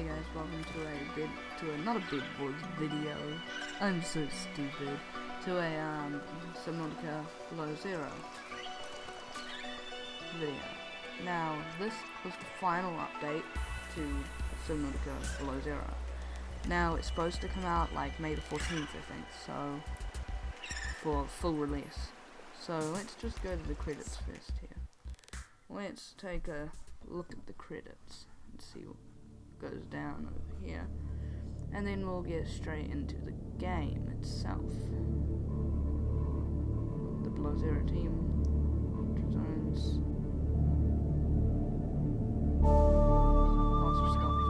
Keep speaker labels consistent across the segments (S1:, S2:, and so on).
S1: Hey guys, welcome to not a big woods video. I'm so stupid. To a Subnautica below zero video. Now this was the final update to Subnautica below zero. Now it's supposed to come out like May the 14th, I think. So for full release. So let's just go to the credits first here. Let's take a look at the credits and see what goes down over here, and then we'll get straight into the game itself. The below zero team, Ultra Zones, Monster Sculpture,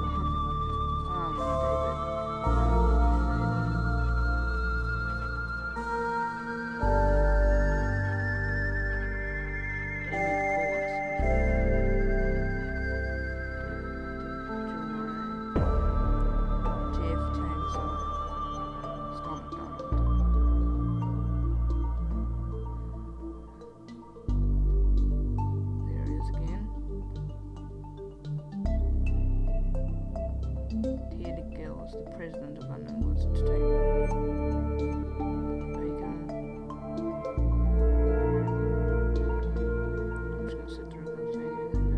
S1: the president of Untitled Entertainment. Baker. I'm just gonna sit through and not say anything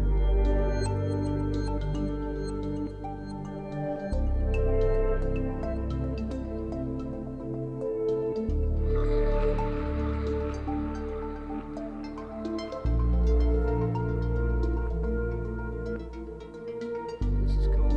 S1: This is cool.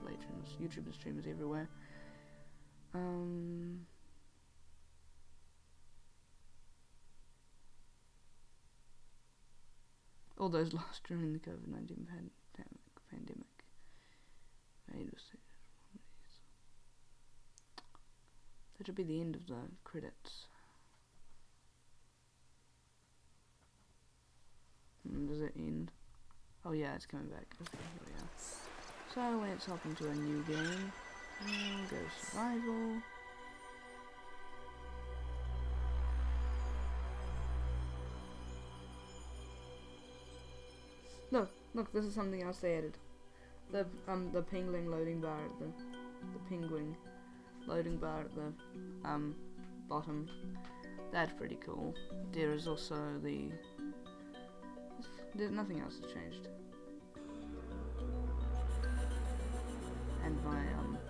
S1: Legends, YouTubers, streamers everywhere. All those lost during the COVID-19 pandemic. That should be the end of the credits. Does it end? Oh yeah, it's coming back. Okay, here we are. So let's hop into a new game. And go survival. Look, this is something else they added. The penguin loading bar at the penguin loading bar at the bottom. That's pretty cool. There is also nothing else has changed. And my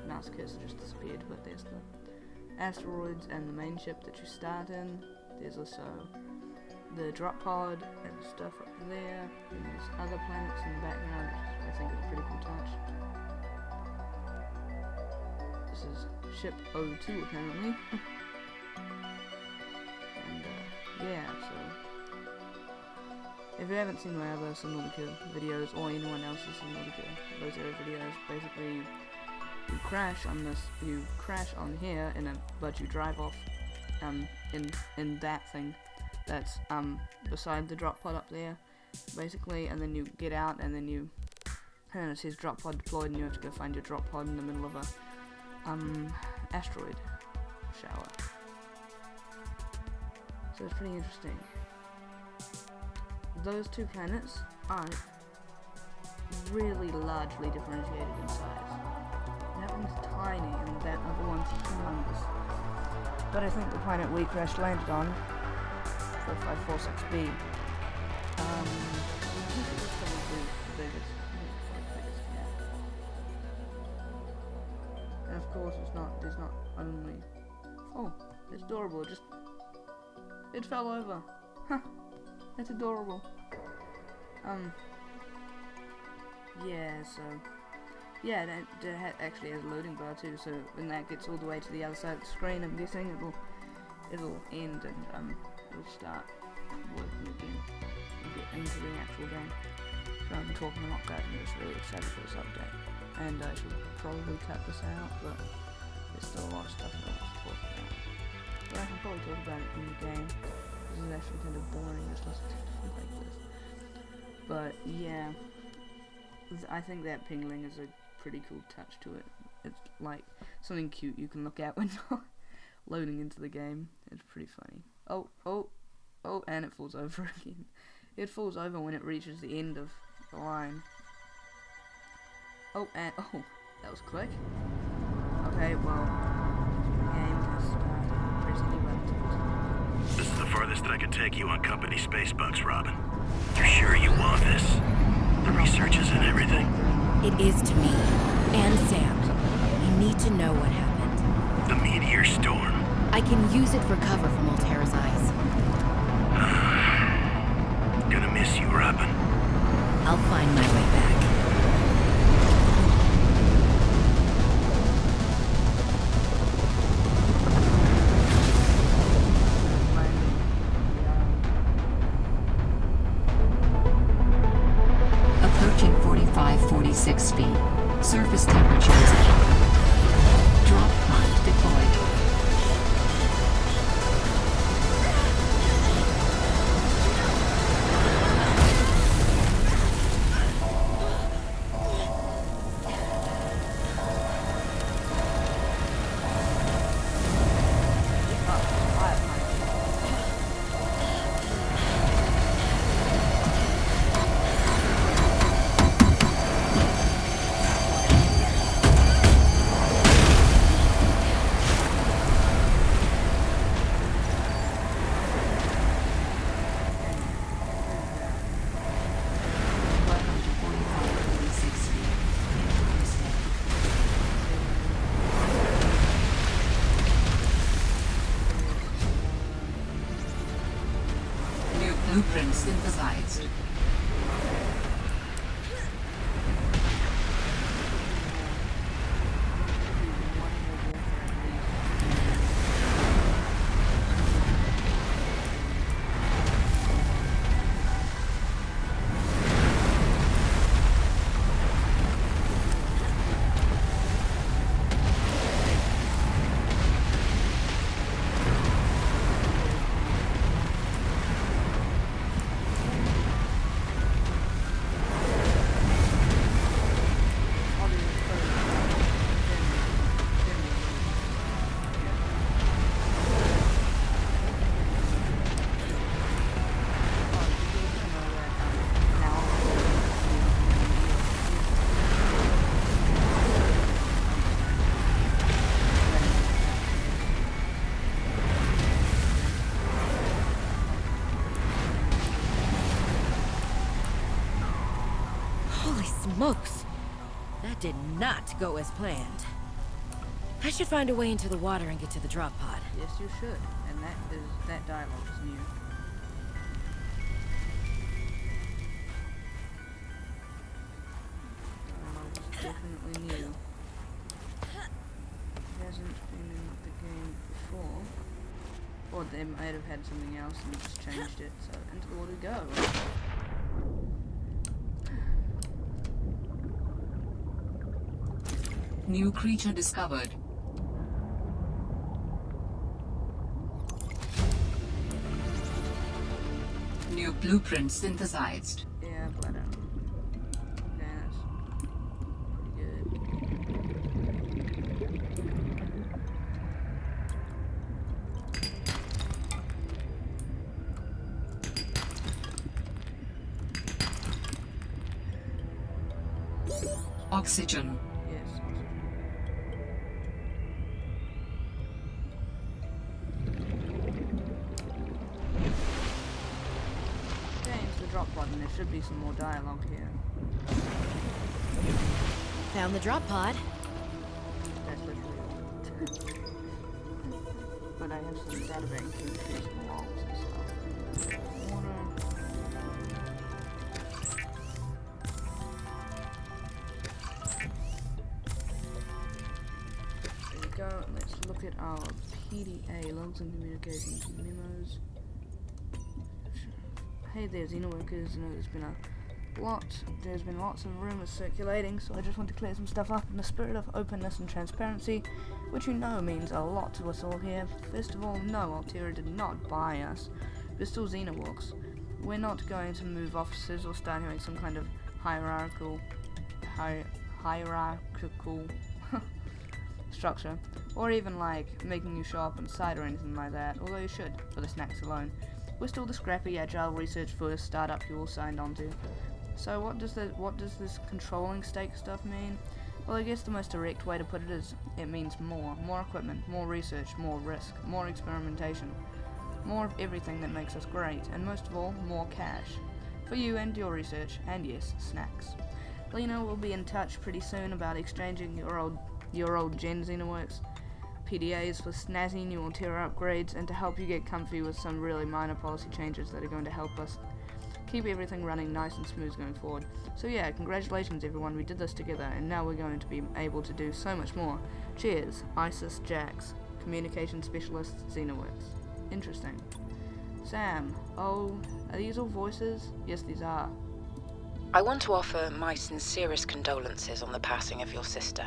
S1: mouse cursor just disappeared, but there's the asteroids and the main ship that you start in. There's also the drop pod and stuff up there. And there's other planets in the background, which I think is a pretty cool touch. This is ship 02 apparently. And yeah, so if you haven't seen my other Subnautica videos or anyone else's Subnautica below zero videos, basically you crash on here but you drive off in that thing that's beside the drop pod up there, basically, and then you get out and then it says drop pod deployed and you have to go find your drop pod in the middle of a asteroid shower. So it's pretty interesting. those two planets are really largely differentiated in size. That one's tiny and that other one's humongous. But I think the planet we crash landed on, 4546b, I think it was probably the biggest. And of course there's not only, oh, it's adorable, it fell over. Huh, that's adorable. Yeah, so, yeah, it actually has a loading bar too, so when that gets all the way to the other side of the screen, I'm guessing it'll end and it'll start working again and get into the actual game. So I'm talking a lot about it, I'm just really excited for this update. And I should probably cut this out, but there's still a lot of stuff I want to talk about. But I can probably talk about it in the game. This is actually kind of boring just listening to it like this. But yeah, I think that pingling is a pretty cool touch to it. It's like something cute you can look at when you're loading into the game. It's pretty funny. Oh, and it falls over again. It falls over when it reaches the end of the line. Oh, and oh, that was quick. Okay, well, the game has started. Pressing the buttons.
S2: This is the farthest I can take you on company space bucks, Robin. You're sure you want this? The researches and everything?
S3: It is to me, and Sam. We need to know what happened.
S2: The meteor storm.
S3: I can use it for cover from Altera's eyes.
S2: Gonna miss you, Robin.
S3: I'll find my way back.
S4: Approaching 4546 speed. Surface temperatures. Drop pod deployed. Blueprint synthesized.
S3: Smokes! That did not go as planned. I should find a way into the water and get to the drop pod.
S1: Yes, you should. And that dialogue is new. Dialogue is definitely new. It hasn't been in the game before. Or they might have had something else and just changed it. So into the water we go.
S4: New creature discovered. New blueprint synthesized.
S1: Yeah, but okay, that's pretty good.
S4: Oxygen.
S1: Yes, oxygen. Okay, into the drop pod, and there should be some more dialogue here.
S3: Found the drop pod.
S1: That's literally all. But I have some data bank chemistry, some logs and stuff. Water. There we go. Let's look at our PDA, logs and communications memos. Hey there, Xenoworkers. I know there's been lots of rumors circulating, so I just want to clear some stuff up in the spirit of openness and transparency, which you know means a lot to us all here. First of all, no, Altera did not buy us. We're still Xenoworks. We're not going to move offices or start having some kind of hierarchical structure, or even like making you show up on site or anything like that, although you should, for the snacks alone. We're still the scrappy, agile, research-first startup you all signed on to. So what does this controlling stake stuff mean? Well, I guess the most direct way to put it is it means more equipment, more research, more risk, more experimentation, more of everything that makes us great, and most of all, more cash. For you and your research, and yes, snacks. Lena will be in touch pretty soon about exchanging your old Gen Xenoworks PDAs for snazzy new Altera upgrades, and to help you get comfy with some really minor policy changes that are going to help us keep everything running nice and smooth going forward. So yeah, congratulations everyone, we did this together, and now we're going to be able to do so much more. Cheers, ISIS Jax, Communication Specialist Xenoworks. Interesting. Sam, oh, are these all voices? Yes, these are.
S5: I want to offer my sincerest condolences on the passing of your sister.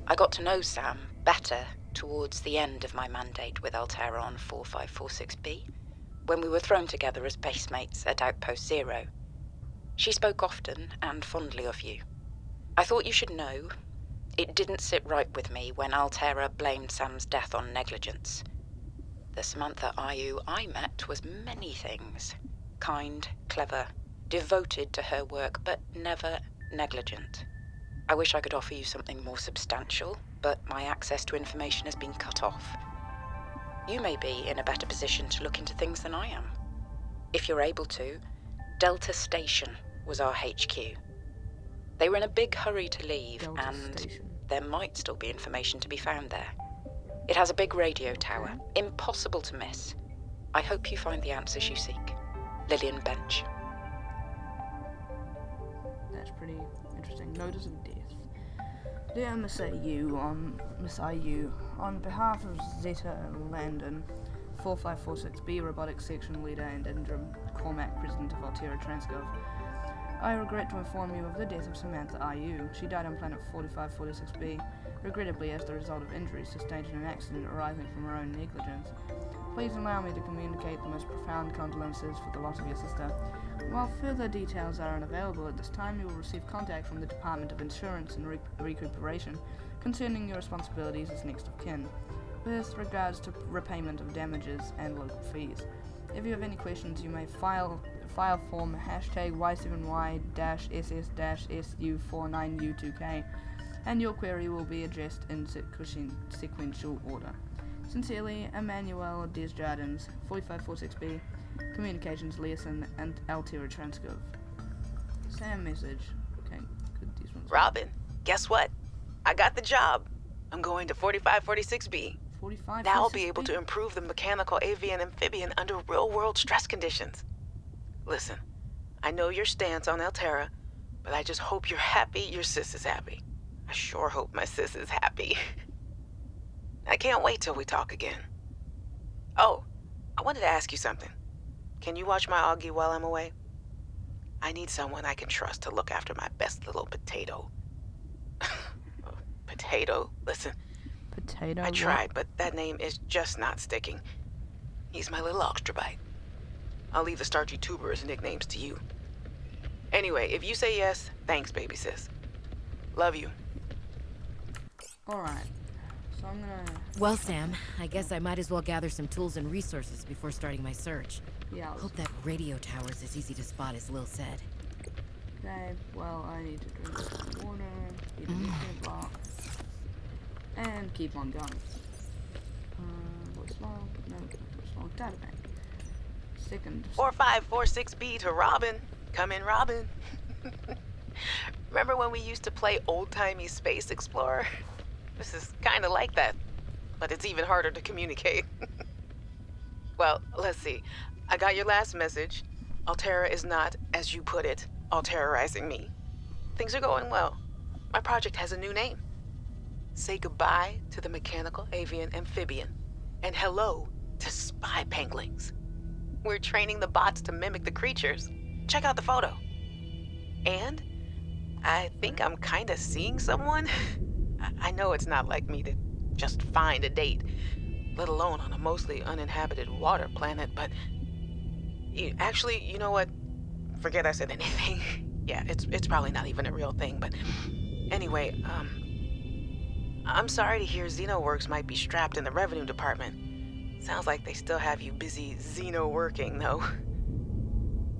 S5: I got to know Sam better towards the end of my mandate with Altera on 4546B, when we were thrown together as basemates at Outpost Zero. She spoke often and fondly of you. I thought you should know, it didn't sit right with me when Altera blamed Sam's death on negligence. The Samantha Ayu I met was many things. Kind, clever, devoted to her work, but never negligent. I wish I could offer you something more substantial, but my access to information has been cut off. You may be in a better position to look into things than I am. If you're able to, Delta Station was our HQ. They were in a big hurry to leave, there might still be information to be found there. It has a big radio tower, impossible to miss. I hope you find the answers you seek. Lillian Bench.
S1: That's pretty interesting. Notice of death. Dear Miss AU, on behalf of Zeta Landon, 4546B Robotics Section Leader and Interim Cormac President of Altera Transgov, I regret to inform you of the death of Samantha Ayu. She died on planet 4546B, regrettably as the result of injuries sustained in an accident arising from her own negligence. Please allow me to communicate the most profound condolences for the loss of your sister. While further details are unavailable at this time, you will receive contact from the Department of Insurance and Recuperation concerning your responsibilities as next of kin, with regards to repayment of damages and local fees. If you have any questions, you may file form #Y7Y-SS-SU49U2K, and your query will be addressed in sequential order. Sincerely, Emmanuel Desjardins, 4546B, Communications Liaison and Altera Transgov. Sam message. Okay, good. These ones.
S6: Robin, guess what? I got the job. I'm going to 4546B.
S1: 45.
S6: Now I'll be able to improve the mechanical AV and amphibian under real-world stress conditions. Listen, I know your stance on Altera, but I just hope you're happy your sis is happy. I sure hope my sis is happy. I can't wait till we talk again. Oh, I wanted to ask you something. Can you watch my Augie while I'm away? I need someone I can trust to look after my best little potato. Potato? Listen.
S1: Potato?
S6: I tried, but that name is just not sticking. He's my little extrabite. I'll leave the starchy tuber as nicknames to you. Anyway, if you say yes, thanks, baby sis. Love you.
S1: Alright. So I'm gonna...
S3: Well, Sam, I guess I might as well gather some tools and resources before starting my search.
S1: Yeah,
S3: Hope that radio tower's as easy to spot as Lil said.
S1: Okay, well, I need to drink some water. speed of nutrient block. And keep on going. Voice log, no, voice log, data bank. Second.
S6: 4546B to Robin. Come in, Robin. Remember when we used to play old-timey Space Explorer? This is kind of like that, but it's even harder to communicate. Well, let's see. I got your last message. Altera is not, as you put it, alterizing me. Things are going well. My project has a new name. Say goodbye to the mechanical avian amphibian, and hello to spy penguins. We're training the bots to mimic the creatures. Check out the photo. And I think I'm kind of seeing someone. I know it's not like me to just find a date, let alone on a mostly uninhabited water planet, but actually, you know what? Forget I said anything. Yeah, it's probably not even a real thing, but anyway, I'm sorry to hear XenoWorks might be strapped in the revenue department. Sounds like they still have you busy Xeno working, though.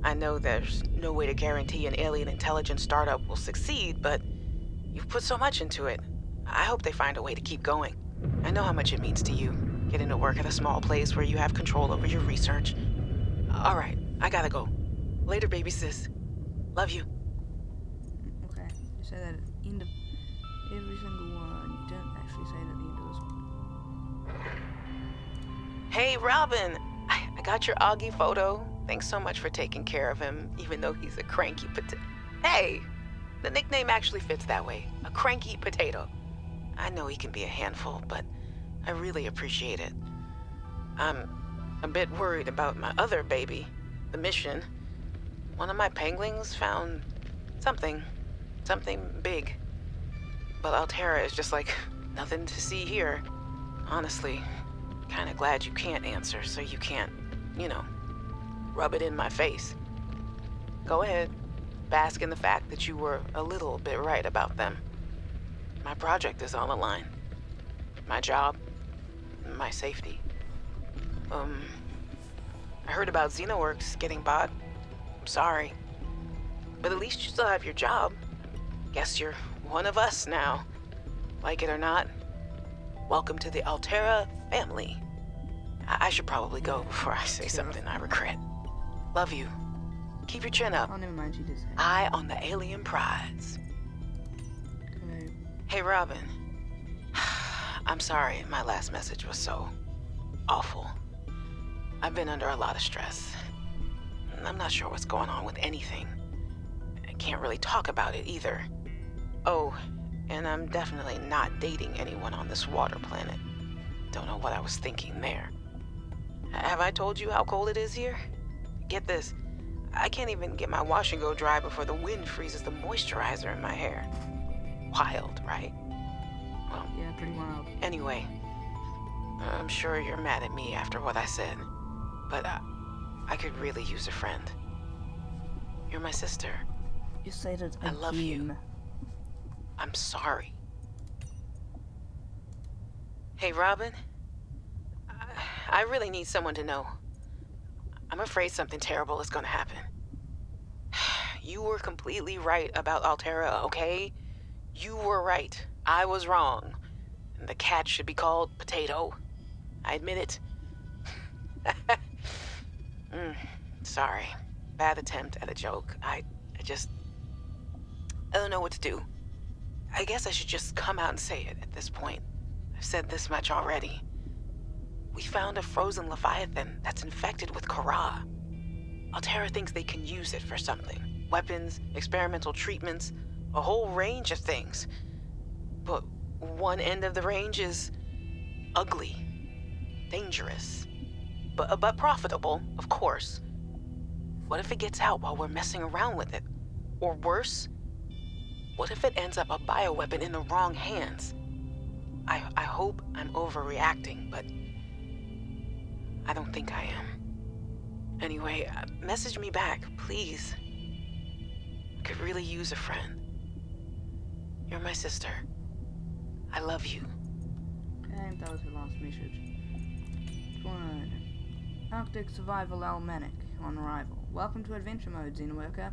S6: I know there's no way to guarantee an alien intelligence startup will succeed, but you've put so much into it. I hope they find a way to keep going. I know how much it means to you, getting to work at a small place where you have control over your research. All right, I gotta go. Later, baby sis. Love you.
S1: Okay, you say that at the end of every single one. You don't actually say it at the end of this one.
S6: Hey, Robin. I got your Augie photo. Thanks so much for taking care of him, even though he's a cranky potato. Hey, the nickname actually fits that way. A cranky potato. I know he can be a handful, but I really appreciate it. I'm a bit worried about my other baby, the mission. One of my penguins found something big. But Altera is just like nothing to see here. Honestly, kinda glad you can't answer so you can't, rub it in my face. Go ahead, bask in the fact that you were a little bit right about them. My project is on the line. My job, my safety. I heard about XenoWorks getting bought. I'm sorry. But at least you still have your job. Guess you're one of us now. Like it or not, welcome to the Altera family. I should probably go before I say something I regret. Love you. Keep your chin up.
S1: Oh, never mind, she did say.
S6: Eye on the alien prize.
S1: Okay.
S6: Hey, Robin. I'm sorry my last message was so awful. I've been under a lot of stress. I'm not sure what's going on with anything. I can't really talk about it either. Oh, and I'm definitely not dating anyone on this water planet. Don't know what I was thinking there. Have I told you how cold it is here? Get this. I can't even get my wash and go dry before the wind freezes the moisturizer in my hair. Wild, right? Well,
S1: Yeah, pretty wild.
S6: anyway, I'm sure you're mad at me after what I said, but I could really use a friend. You're my sister.
S1: You say that again.
S6: I love you. I'm sorry. Hey, Robin. I really need someone to know. I'm afraid something terrible is gonna happen. You were completely right about Altera, okay? You were right. I was wrong. And the cat should be called Potato. I admit it. Sorry. Bad attempt at a joke. I don't know what to do. I guess I should just come out and say it at this point. I've said this much already. We found a frozen Leviathan that's infected with Kara. Altera thinks they can use it for something. Weapons, experimental treatments, a whole range of things. But one end of the range is ugly, dangerous, but profitable, of course. What if it gets out while we're messing around with it? Or worse, what if it ends up a bioweapon in the wrong hands? I hope I'm overreacting, but I don't think I am. Anyway, message me back, please. I could really use a friend. You're my sister. I love you.
S1: And that was her last message. One. Arctic Survival Almanac on arrival. Welcome to Adventure Mode, Xenoworker.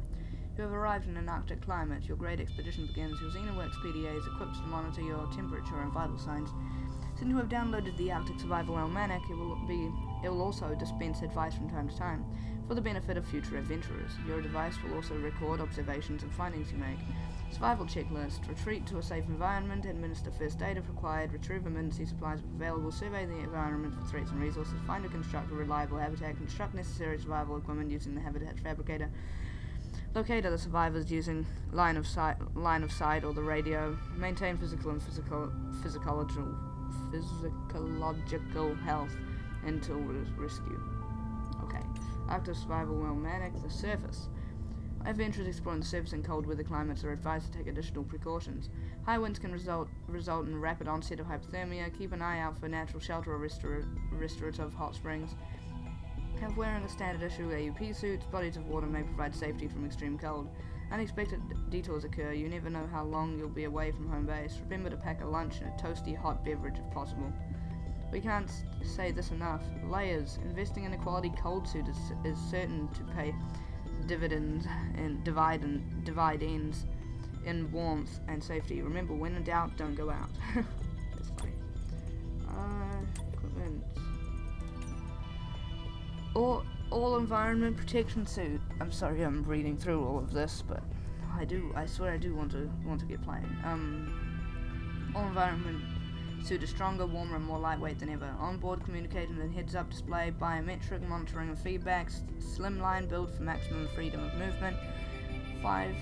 S1: You have arrived in an Arctic climate. Your great expedition begins. Your XenoWorks PDA is equipped to monitor your temperature and vital signs. Since you have downloaded the Arctic Survival Almanac, it will also dispense advice from time to time, for the benefit of future adventurers. Your device will also record observations and findings you make. Survival checklist. Retreat to a safe environment, administer first aid if required, retrieve emergency supplies if available, survey the environment for threats and resources, find and construct a reliable habitat, construct necessary survival equipment using the habitat fabricator, locate other survivors using line of sight or the radio, maintain physical and physiological health until rescue. Okay. Arctic Survival Almanac, the surface. Adventurers exploring the surface in cold weather climates are advised to take additional precautions. High winds can result in rapid onset of hypothermia. Keep an eye out for natural shelter or restorative hot springs. Have wearing a standard issue AUP suits. Bodies of water may provide safety from extreme cold. Unexpected detours occur. You never know how long you'll be away from home base. Remember to pack a lunch and a toasty hot beverage if possible. We can't say this enough. Layers. Investing in a quality cold suit is certain to pay dividends and divide ends in warmth and safety. Remember, when in doubt, don't go out. That's funny. Equipment. All environment protection suit. I'm sorry, I'm reading through all of this, but I swear I do want to get playing. All environment suit is stronger, warmer, and more lightweight than ever. Onboard communication and heads-up display, biometric monitoring and feedback, slimline build for maximum freedom of movement. 5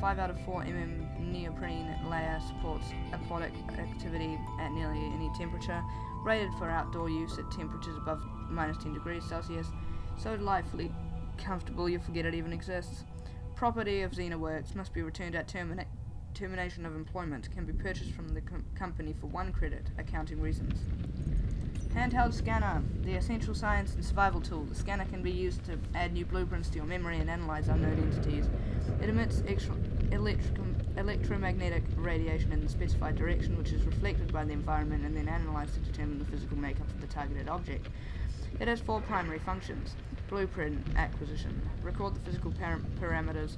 S1: out of 4 mm neoprene layer supports aquatic activity at nearly any temperature. Rated for outdoor use at temperatures above -10 degrees Celsius. So delightfully comfortable you forget it even exists. Property of XenoWorks must be returned at termination of employment. Can be purchased from the company for 1 credit, accounting reasons. Handheld Scanner, the essential science and survival tool. The scanner can be used to add new blueprints to your memory and analyze unknown entities. It emits electromagnetic radiation in the specified direction, which is reflected by the environment and then analyzed to determine the physical makeup of the targeted object. It has 4 primary functions. Blueprint acquisition. Record the physical parameters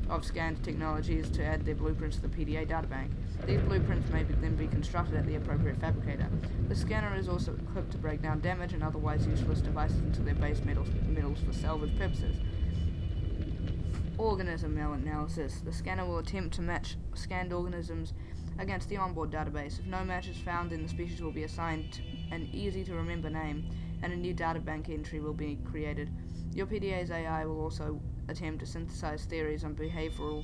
S1: of scanned technologies to add their blueprints to the PDA databank. These blueprints may then be constructed at the appropriate fabricator. The scanner is also equipped to break down damaged and otherwise useless devices into their base metals for salvage purposes. Organism analysis. The scanner will attempt to match scanned organisms against the onboard database. If no match is found, then the species will be assigned an easy-to-remember name, and a new databank entry will be created. Your PDA's AI will also attempt to synthesize theories on behavioral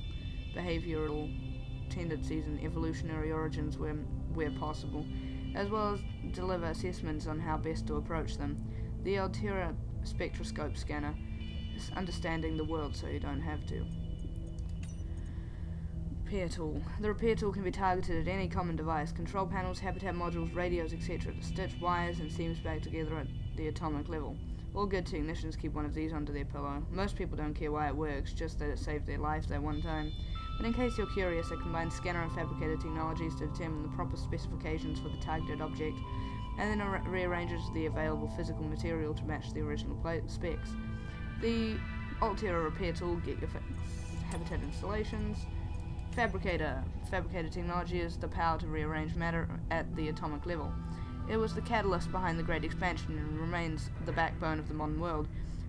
S1: tendencies and evolutionary origins where possible, as well as deliver assessments on how best to approach them. The Altera spectroscope scanner is understanding the world so you don't have to. Repair tool. The repair tool can be targeted at any common device, control panels, habitat modules, radios, etc., to stitch wires and seams back together at the atomic level. All good technicians keep one of these under their pillow. Most people don't care why it works, just that it saved their life that one time. But in case you're curious, it combines scanner and fabricator technologies to determine the proper specifications for the targeted object, and then rearranges the available physical material to match the original specs. The Altera repair tool, get your habitat installations. Fabricator technology is the power to rearrange matter at the atomic level. It was the catalyst behind the Great Expansion and remains the backbone of the modern world.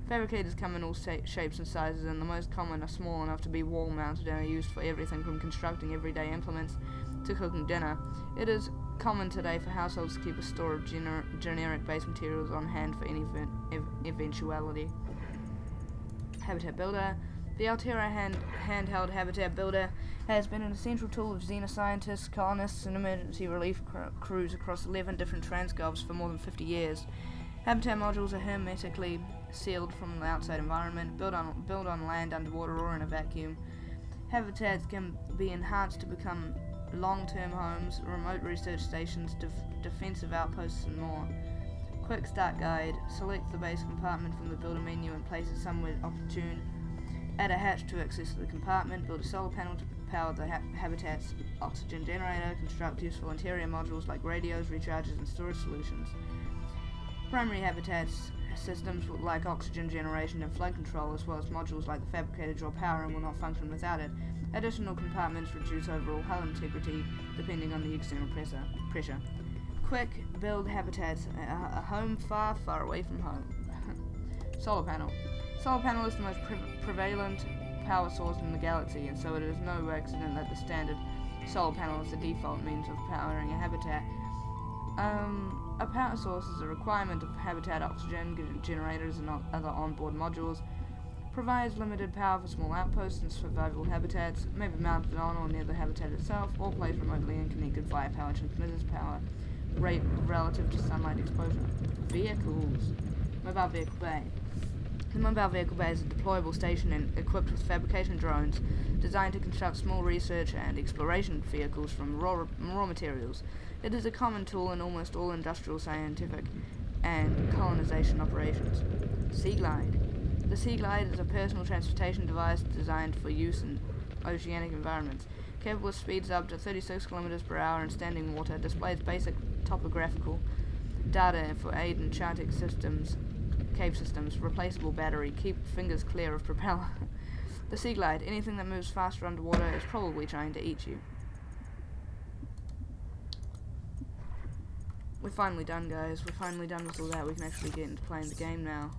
S1: Fabricators come in all shapes and sizes, and the most common are small enough to be wall-mounted and are used for everything from constructing everyday implements to cooking dinner. It is common today for households to keep a store of generic base materials on hand for any eventuality. Habitat Builder. The Altera handheld habitat builder has been an essential tool of xenoscientists, colonists, and emergency relief crews across 11 different transgulfs for more than 50 years. Habitat modules are hermetically sealed from the outside environment, built on land, underwater, or in a vacuum. Habitats can be enhanced to become long-term homes, remote research stations, defensive outposts, and more. Quick start guide. Select the base compartment from the builder menu and place it somewhere opportune. Add a hatch to access the compartment, build a solar panel to power the habitat's oxygen generator, construct useful interior modules like radios, recharges, and storage solutions. Primary habitats systems like oxygen generation and flood control, as well as modules like the fabricator, draw power and will not function without it. Additional compartments reduce overall hull integrity depending on the external pressure. Quick build habitats, a home far, far away from home. Solar panel. Solar panel is the most prevalent power source in the galaxy, and so it is no accident that the standard solar panel is the default means of powering a habitat. A power source is a requirement of habitat. Oxygen generators and other onboard modules. Provides limited power for small outposts and survival habitats. May be mounted on or near the habitat itself, or placed remotely and connected via power transmitters. Power rate relative to sunlight exposure. Vehicles. Mobile vehicle bay. The mobile vehicle bay is a deployable station equipped with fabrication drones designed to construct small research and exploration vehicles from raw materials. It is a common tool in almost all industrial, scientific, and colonization operations. Sea Glide. The Sea Glide is a personal transportation device designed for use in oceanic environments. Capable of speeds up to 36 km per hour in standing water, displays basic topographical data for aid in charting systems, cave systems, replaceable battery, keep fingers clear of propeller. The Sea Glide, anything that moves faster underwater is probably trying to eat you. We're finally done, guys. We're finally done with all that. We can actually get into playing the game now.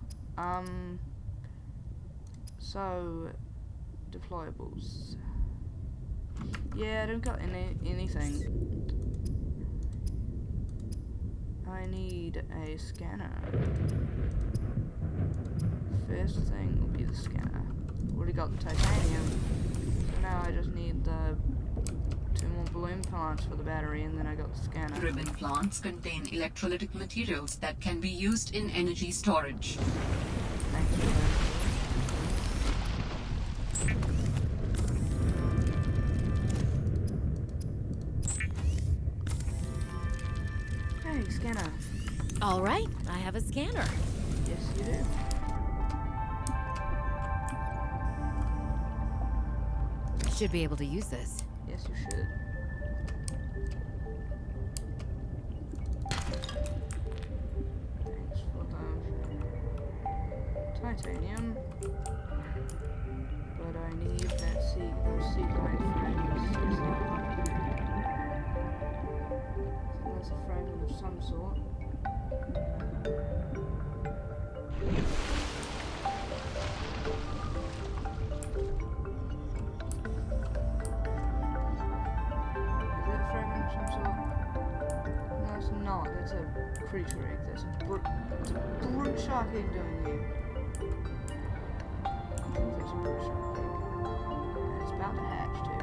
S1: So, deployables. Yeah, I don't got anything. I need a scanner. First thing will be the scanner. Already got the titanium, so now I just need the 2 more balloon plants for the battery, and then I got the scanner.
S4: Ribbon plants contain electrolytic materials that can be used in energy storage.
S1: Thanks for that. Hey, scanner.
S3: All right, I have a scanner.
S1: Yes, you do.
S3: Should be able to use this.
S1: Yes, you should. Thanks for the titanium. But I need those sea glide fragments. So that's a fragment of some sort. Not. That's a creature egg. That's a brute shark egg doing here. I think there's a brute shark egg. And it's about to hatch too.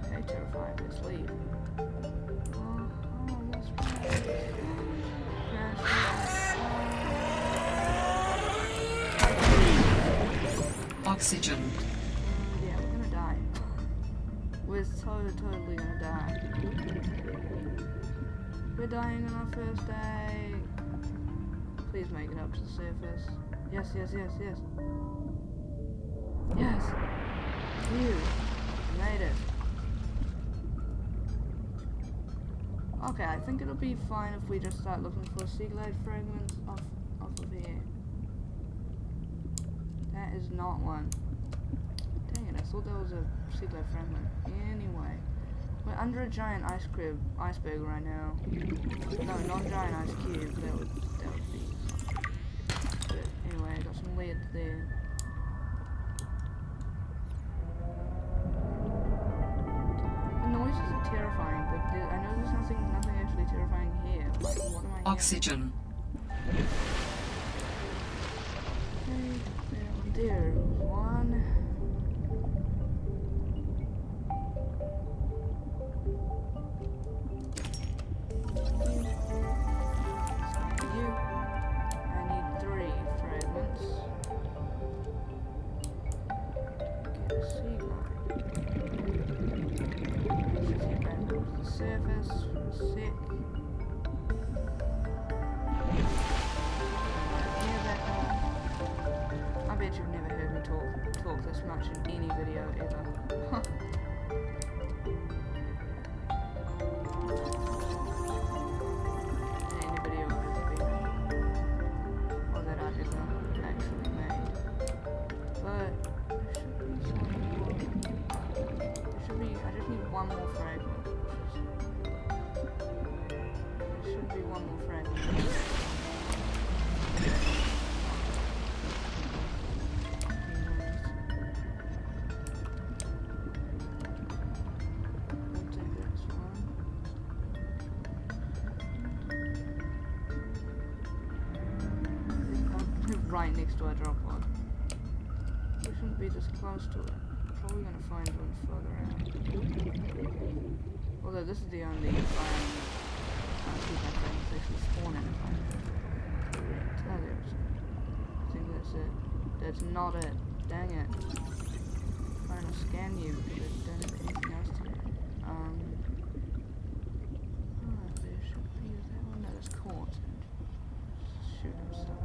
S1: Okay, terrifying. Let's leave.
S4: Oxygen.
S1: Yeah, we're gonna die. We're totally gonna die. We're dying on our first day. Please make it up to the surface. Yes, yes, yes, yes. Yes! Phew! I made it. Okay, I think it'll be fine if we just start looking for sea glide fragments off of here. That is not one. Dang it, I thought that was a sea glide fragment. Anyway, we're under a giant iceberg right now. No, not a giant ice cube. That would be something. But anyway, I got some lead there. The noises are terrifying, but I know there's nothing actually terrifying here. What am I hearing?
S4: Oxygen.
S1: Okay, there one. I need 3 fragments. Get a sea glide. Get back to the surface. Sick. I bet you've never heard me talk this much in any video ever. right next to our drop pod. We shouldn't be this close to it. Probably gonna find one further out. Although this is the only environment I think my friends actually spawn in environment. Correct. Oh, there's it. I think that's it. That's not it. Dang it. I'm trying to scan you because I don't have anything else to do. Oh, there should be that one. No, that's quartz. Shoot, I'm stuck.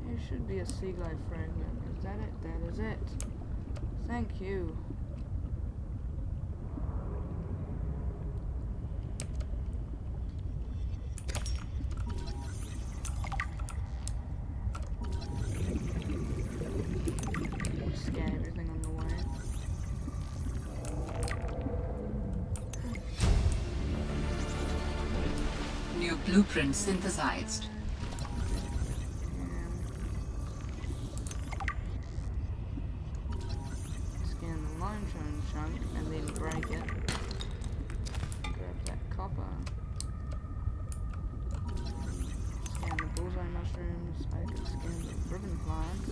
S1: There should be a sea glide fragment. Is that it? That is it. Thank you. Scan everything on the way.
S4: New blueprint synthesized.
S1: Scan the limestone chunk and then break it. Grab that copper. Scan the bullseye mushrooms. I can scan the ribbon plants.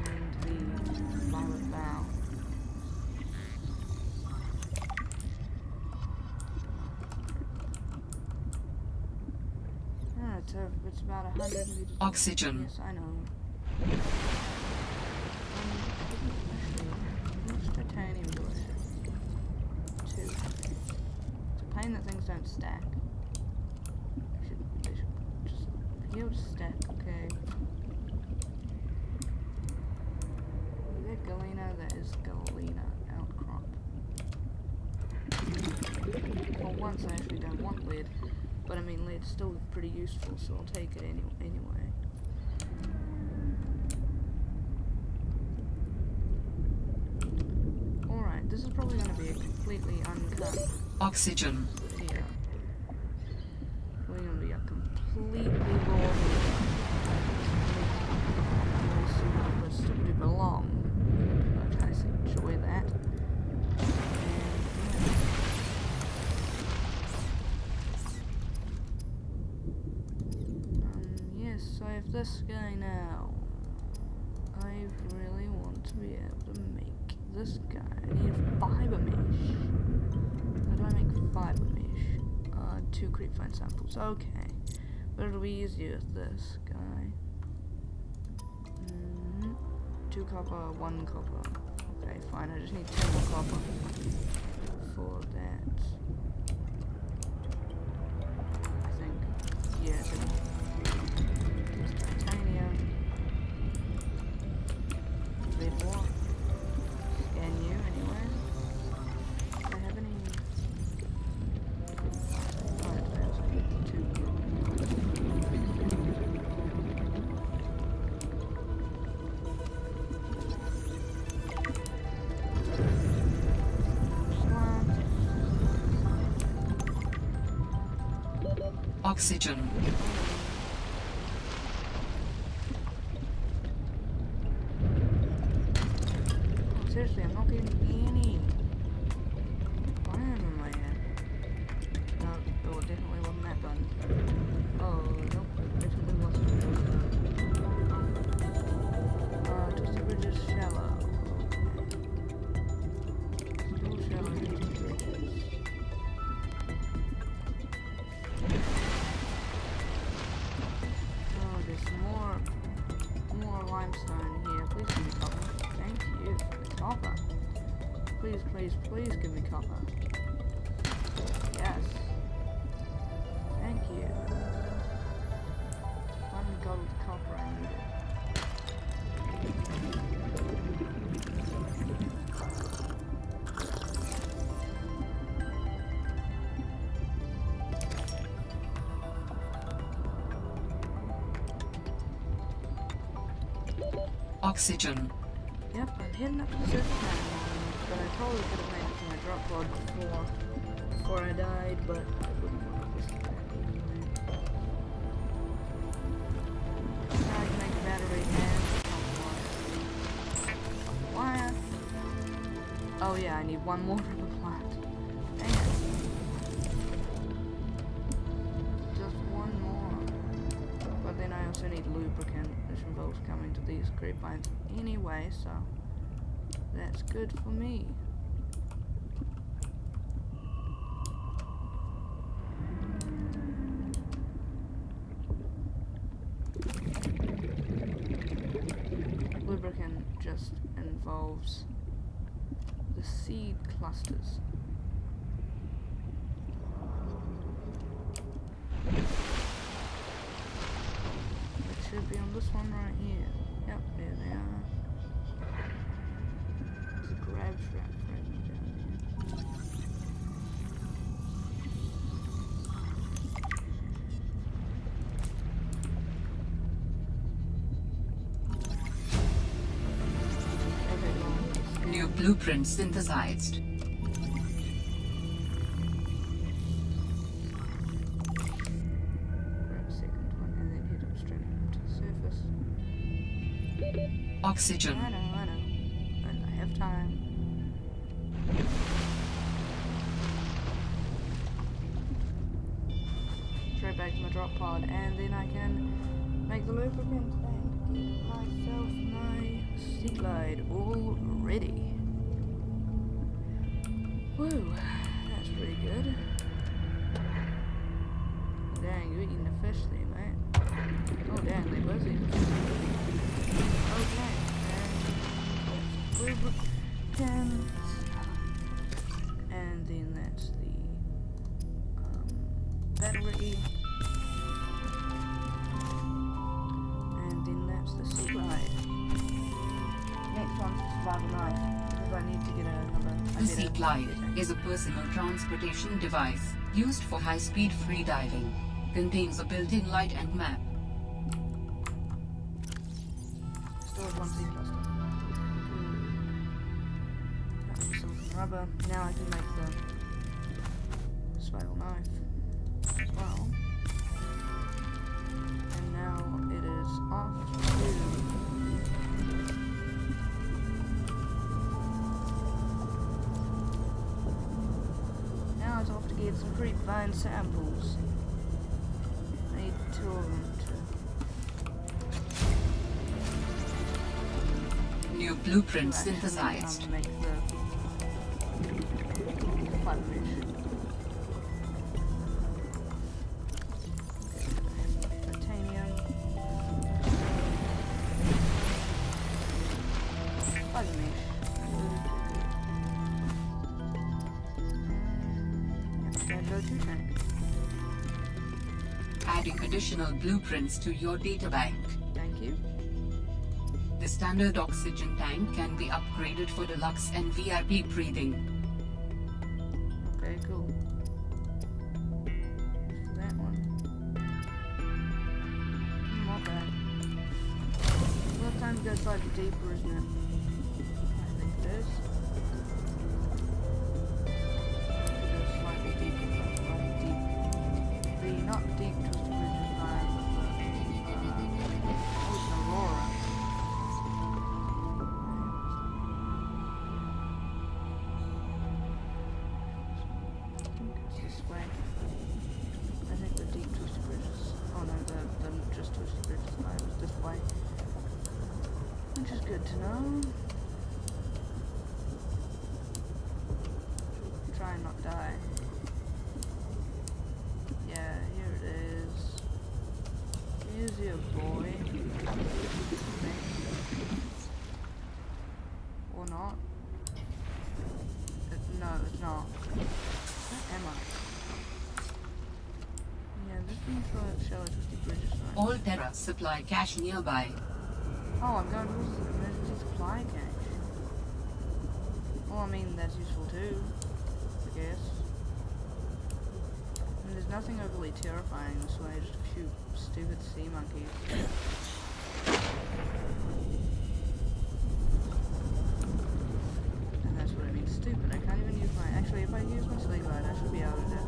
S1: And the violet bough. Alright, so it's about 100 meters.
S4: Oxygen.
S1: Yes, I know. What's titanium delicious? 2. It's a pain that things don't stack. They should just be able to stack, okay. Is that galena? That is galena outcrop. For once I actually don't want lead. But I mean, lead's still pretty useful, so I'll take it anyway. Alright, this is probably going to be a completely uncut
S4: Oxygen.
S1: video. Probably going to be a completely raw video. But still do belong. I enjoy that. So I have this guy now. I really want to be able to make this guy. I need fiber mesh. How do I make fiber mesh? 2 creepvine samples. Okay. But it'll be easier with this guy. 2 copper, 1 copper. Okay, fine. I just need 2 more copper for that. I think. Yeah, I think. Titanium. Red more. Scan you anyway. Do I have any? Oh, I need 2.
S4: Oxygen.
S1: Seriously, I'm not getting any. Why am I at? No, oh, it definitely wasn't that button. Oh, nope, it definitely wasn't. Twisted Bridge is shallow. Okay. Still shallow, Twisted Bridges. Oh, there's more limestone here. Please give me copper. Thank you. Copper. Please, please, please give me copper. Yes. Thank you. One gold copper I needed.
S4: Oxygen.
S1: Yep, I'm heading up to the surface now, but I probably could have made it to my drop pod before I died, but I wouldn't want to risk that anyway. Now I can make a battery and wire. Oh yeah, I need one more rubber plant. Dang it. Just one more. But then I also need lubricant, which involves coming to these grapevines anyway, so that's good for me. Lubricant just involves the seed clusters. It should be on this one right here. Yep, there they are. There's a grab trap fragment down here.
S4: New blueprint synthesized.
S1: Grab a second one and then head up straight up to the surface.
S4: Oxygen.
S1: I know. And I have time. Straight back to my drop pod and then I can make the lubricant and get myself my sea glide all ready. Woo, that's pretty good. Dang, you're eating the fish there, mate. Oh dang, they was eating fish. Okay, and lubricant. And then that's the battery. And then that's the sea glide. Next one's the survival knife, because I need to get another...
S4: The Sea Glide is a personal transportation device used for high-speed freediving. Contains a built-in light and map.
S1: Still have one seed cluster. Good. Some rubber. Now I can make the survival knife as well. And now it is off to... Now it's off to get some grapevine samples. I need 2 of them to...
S4: New blueprint synthesized.
S1: Make the fiber mesh. Titanium. Fiber mesh. Go-to tank.
S4: Adding additional blueprints to your databank.
S1: Thank you.
S4: The standard oxygen tank can be upgraded for deluxe and VIP breathing.
S1: Okay, cool. For that one. Not bad. Well, time to go slightly deeper, isn't it? I think it is. Go slightly deeper, slightly deep. The not deep Twisted Bridges vibe, but the it's Aurora. This way. I think the deep Twisted Bridges. Oh no, the just Twisted Bridges vibe is this way. Which is good to know. Try and not die. Yeah, here it is. Here's your boy. Or not. No, it's not. Where am I? Yeah, this one's for Shallow Twisted Bridges, right?
S4: All Terra supply cache nearby.
S1: Oh, I'm going to emergency supply cache. Well, I mean, that's useful too, I guess. I mean, there's nothing overly terrifying this way, just a few stupid sea monkeys. And that's what I mean, stupid. I can't even use my... Actually, if I use my sleep light, I should be able to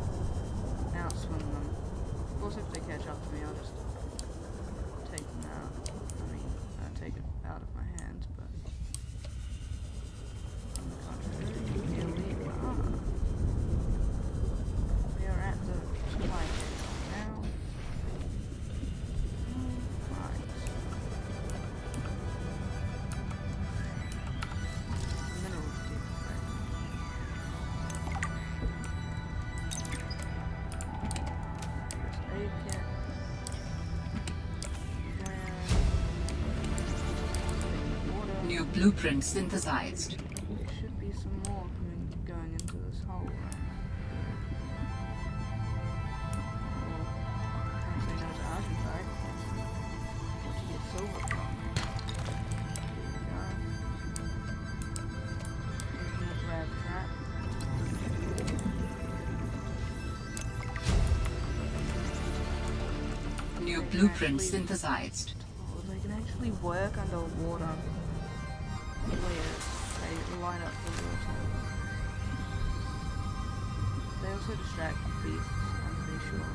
S1: outswim them. Of course, if they catch up to me, I'll just take them out. I mean, take it out of my hands, but on the contrary.
S4: blueprint synthesized.
S1: There should be some more going into this hole right now. Can't say no to argentite. What to get silver from. Here we go. Here's more grab trap.
S4: New blueprint synthesized.
S1: Oh, they can actually work underwater. Where they light up the water. They also distract beasts, I'm pretty sure.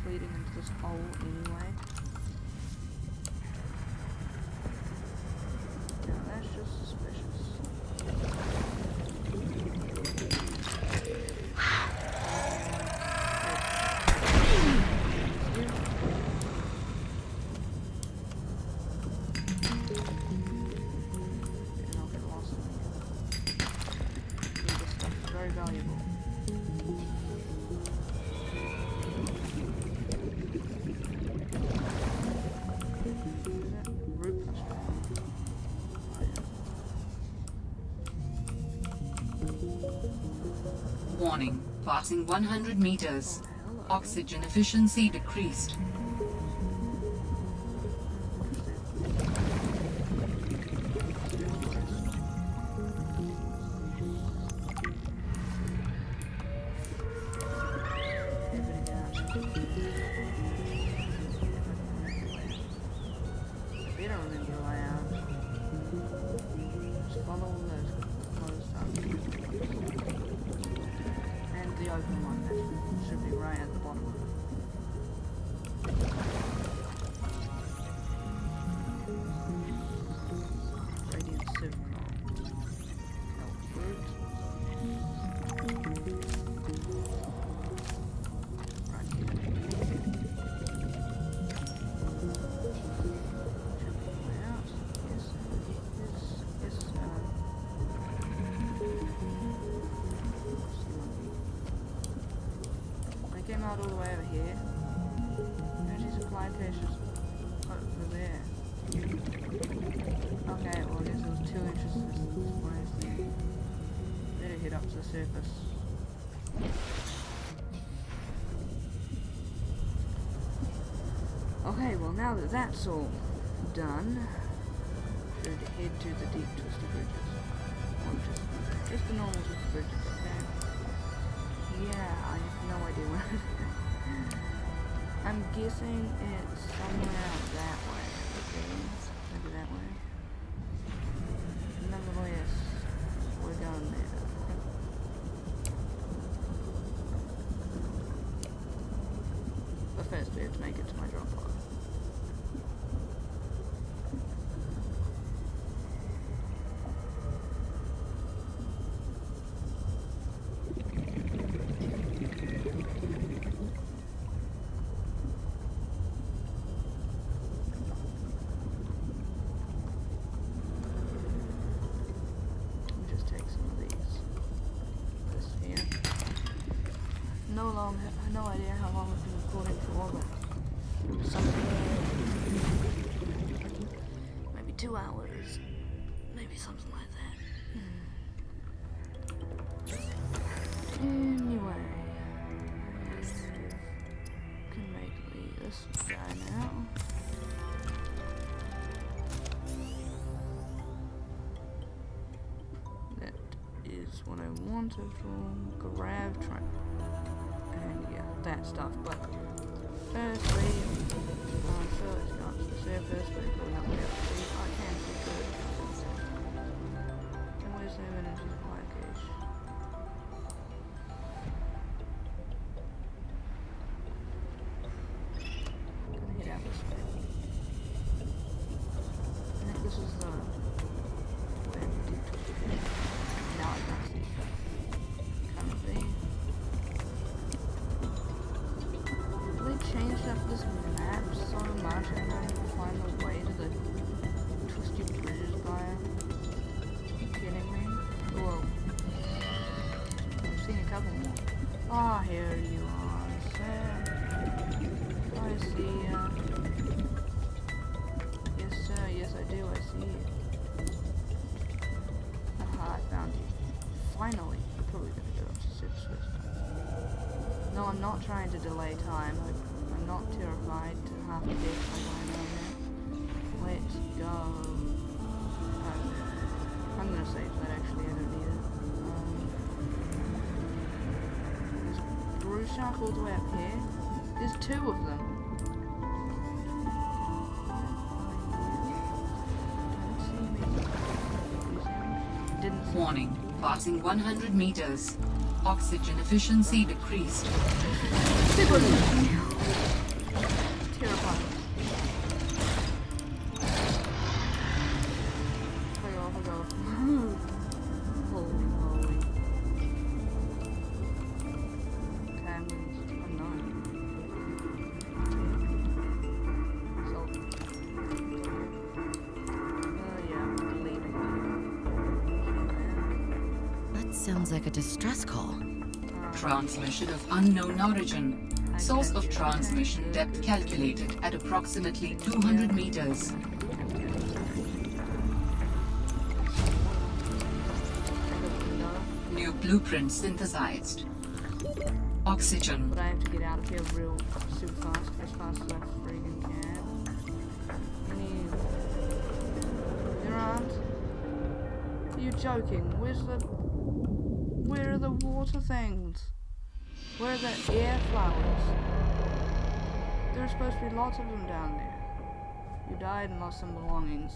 S1: Leading into this hole anyway. Now that's just suspicious. Better not get lost in here. This stuff is very valuable.
S4: Warning, passing 100 meters. Oxygen efficiency decreased.
S1: They don't remember who I am. Just follow all those stuff. And the open one that should be right at the bottom. Radiant Sieve Help fruit. Right here. Came out all the way over here. Energy supply caches over there. Okay, well I guess it was 2 inches this way. Better head up to the surface. Okay, well now that that's all done, should head to the deep twisted bridges. Or just the normal twisted bridges, okay? Yeah, I have no idea where it is. I'm guessing it's somewhere out that way. Okay, maybe that way. Nonetheless, we're going there. But first we have to make it to my drop pod. No idea how long I've been recording for, but something, maybe 2 hours, maybe something like that. Anyway, I can make this guy now. That is what I wanted from grab track. And yeah, that stuff, but firstly, so it's not to the surface, but it's going up there. I can see good. And where's the energy supply cage? Gonna head out this way. I think this is the way we did. Now I can't see. Currently. changed up this map so much I don't even find the way to the Twisty Bridges biome. Are you kidding me? Whoa. I've seen a couple more. Ah, here you are, sir. I see ya. Yes, sir, yes I do, I see you. Aha, I found you. Finally. I'm probably gonna go up to Sips first. No, I'm not trying to delay time. I'm not terrified to have to death by going down there. Let's go. I'm gonna save that actually, I don't need it. There's a Bruce Shark all the way up here. There's 2 of them. Don't see me. You see me? Didn't see me.
S4: Warning. Passing 100 meters. Oxygen efficiency decreased.
S1: Terrifying. I go. Holy moly. Okay, I'm not. So. Yeah, I'm leaving.
S3: That sounds like a distress call.
S4: Transmission of unknown origin. Source of transmission depth calculated at approximately 200 meters. New blueprint synthesized. Oxygen.
S1: But I have to get out of here real super fast, as fast as I friggin' can. There aren't. Are you joking? Where are the water things? Where are the air flowers? There are supposed to be lots of them down there. You died and lost some belongings.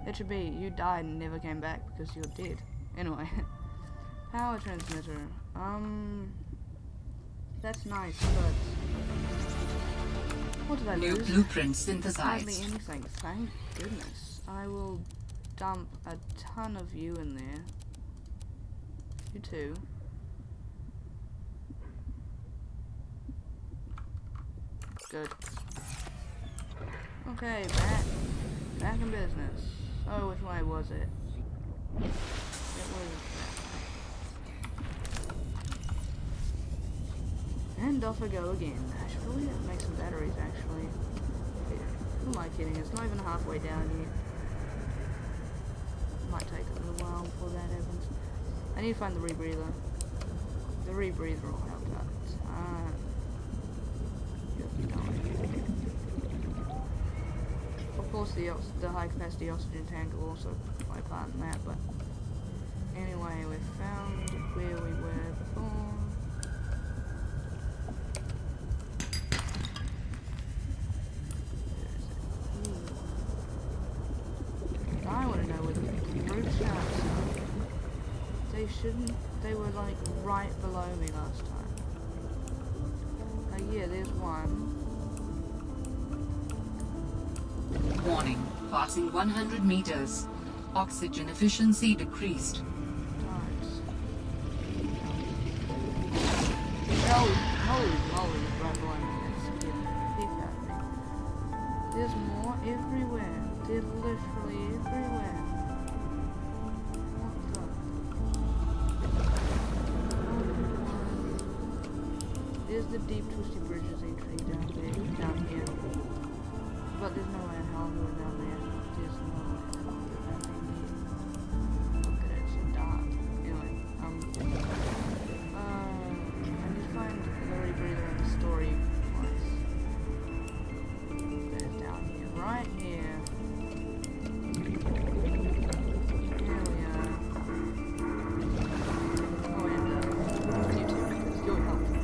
S1: It should be, you died and never came back because you're dead. Anyway. Power transmitter. That's nice, but... What did I
S4: New
S1: lose?
S4: blueprint
S1: Hardly
S4: synthesized.
S1: anything, thank goodness. I will dump a ton of you in there. You too. Good. Okay, back in business. Oh, which way was it? It was that way. And off I go again. I should probably make some batteries, actually. Who am I kidding? It's not even halfway down yet. Might take a little while before that happens. I need to find the rebreather. The rebreather will help out. Of course, the high capacity oxygen tank will also play a part in that, but anyway, we found where we were before. I want to know where the root sharks are. They were like right below me last time. Yeah, there's one.
S4: Warning. Passing 100 meters. Oxygen efficiency decreased.
S1: Nice. Holy moly, it's right below me. That's getting the pick out of me. There's more everywhere. They're literally everywhere. What the? There's the deep twisty bridges entry down here. But there's no way in hell I'm going down there. There's no way in hell I'm going down there. Look at it, it's so dark. Anyway, I need to find the rebreather in the story place. That is down here, right here. Here we are. Oh, and you too, because you're helpful.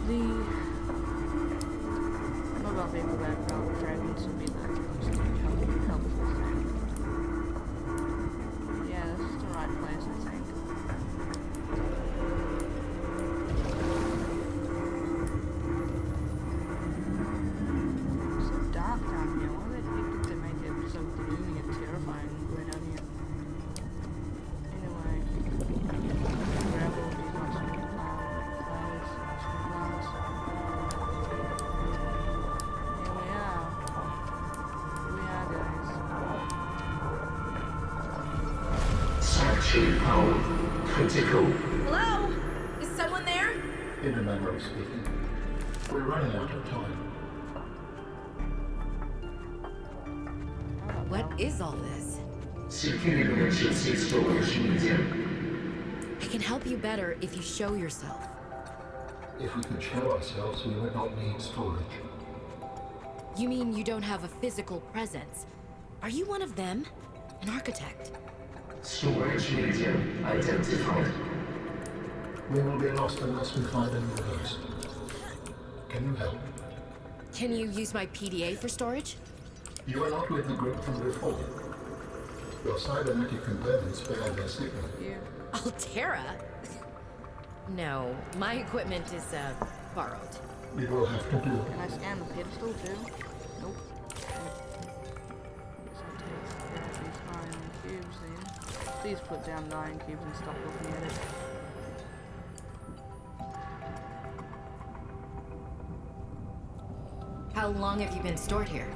S1: The mobile vehicle background fragments would be the most helpful thing. Yeah, this is the right place, I think. It's so dark down here. Why the heck did they make it so gloomy and terrifying going down here? Anyway,
S7: Sanctuary power critical.
S3: Hello? Is someone there?
S8: In a manner of speaking. We're running out of time.
S3: What is all this?
S7: Securing emergency storage medium.
S3: I can help you better if you show yourself.
S8: If we could show ourselves, we would not need storage.
S3: You mean you don't have a physical presence? Are you one of them? An architect?
S7: Storage medium identified.
S8: We will be lost unless we find a new host. Can you help?
S3: Can you use my PDA for storage?
S8: You are not with the group from before. Your cybernetic components failed their signal.
S1: Yeah.
S3: Altera? No, my equipment is, borrowed.
S8: We will have to do.
S1: Can I scan the pedestal too? Nope. Guess I'll take these iron cubes then. Please put down 9 cubes and stop looking at it.
S3: How long have you been stored here?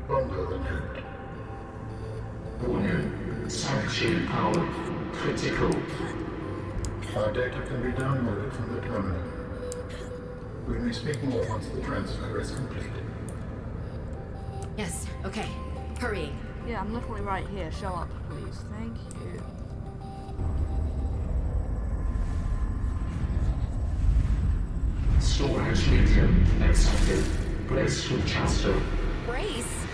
S8: Longer than hoped.
S7: Warning. Sanctuary power critical.
S8: Our data can be downloaded from the terminal. We may speak more once the transfer is complete.
S3: Yes, okay. Hurrying.
S1: Yeah, I'm literally right here. Show up, please. Thank you.
S7: Storage medium accepted. Brace for transfer.
S3: Brace?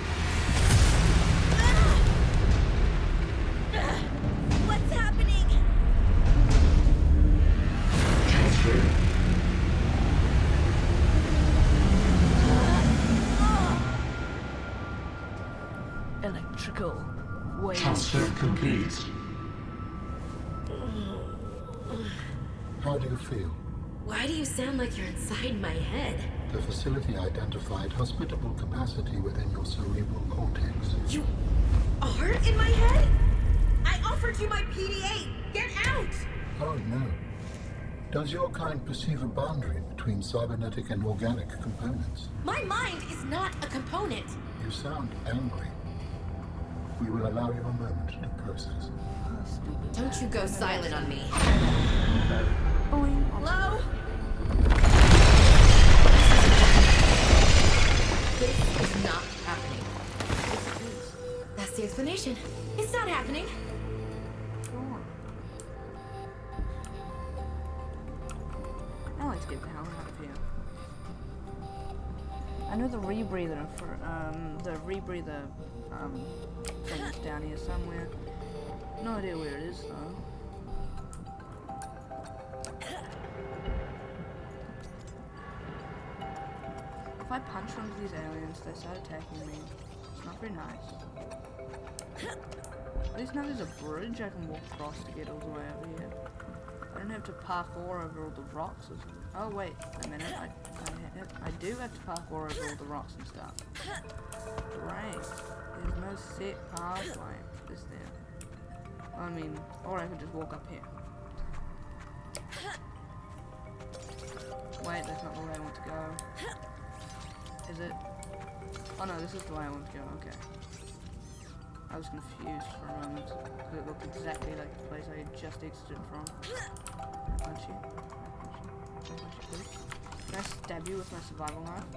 S3: What's happening?
S7: Transfer.
S1: Electrical wave.
S7: Transfer complete.
S8: How do you feel?
S3: Why do you sound like you're inside my head?
S8: The facility identified hospitable capacity within your cerebral cortex.
S3: You are in my head? I offered you my PDA! Get out!
S8: Oh no. Does your kind perceive a boundary between cybernetic and organic components?
S3: My mind is not a component.
S8: You sound angry. We will allow you a moment to process.
S3: Don't you go silent on me.
S1: Boing.
S3: Hello? This is not happening. That's the explanation. It's not happening.
S1: I like to get the hell out of here. I know the rebreather for thing's down here somewhere. No idea where it is though. If I punch one of these aliens, they start attacking me. It's not very nice. At least now there's a bridge I can walk across to get all the way over here. I don't have to parkour over all the rocks. Oh wait a minute, I do have to parkour over all the rocks and stuff. Right. There's no set pathway, is there? I mean, or I could just walk up here. Wait, that's not the way I want to go. Is it? Oh no, this is the way I want to go, okay. I was confused for a moment, because it looked exactly like the place I had just exited from. Punch you. Punch you, please. Can I stab you with my survival knife?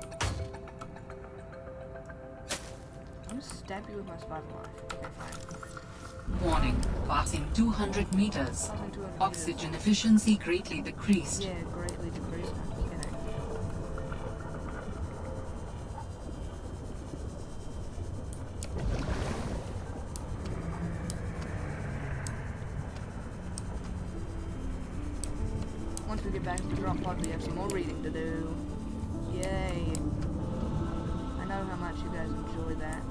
S1: I'm gonna stab you with my survival knife. Okay, fine.
S4: Warning, passing 200 meters.
S1: Passing 200
S4: Oxygen efficiency greatly decreased.
S1: Yeah, greatly decreased. I'm kidding. Once we get back to the drop pod, we have some more reading to do. Yay. I know how much you guys enjoy that.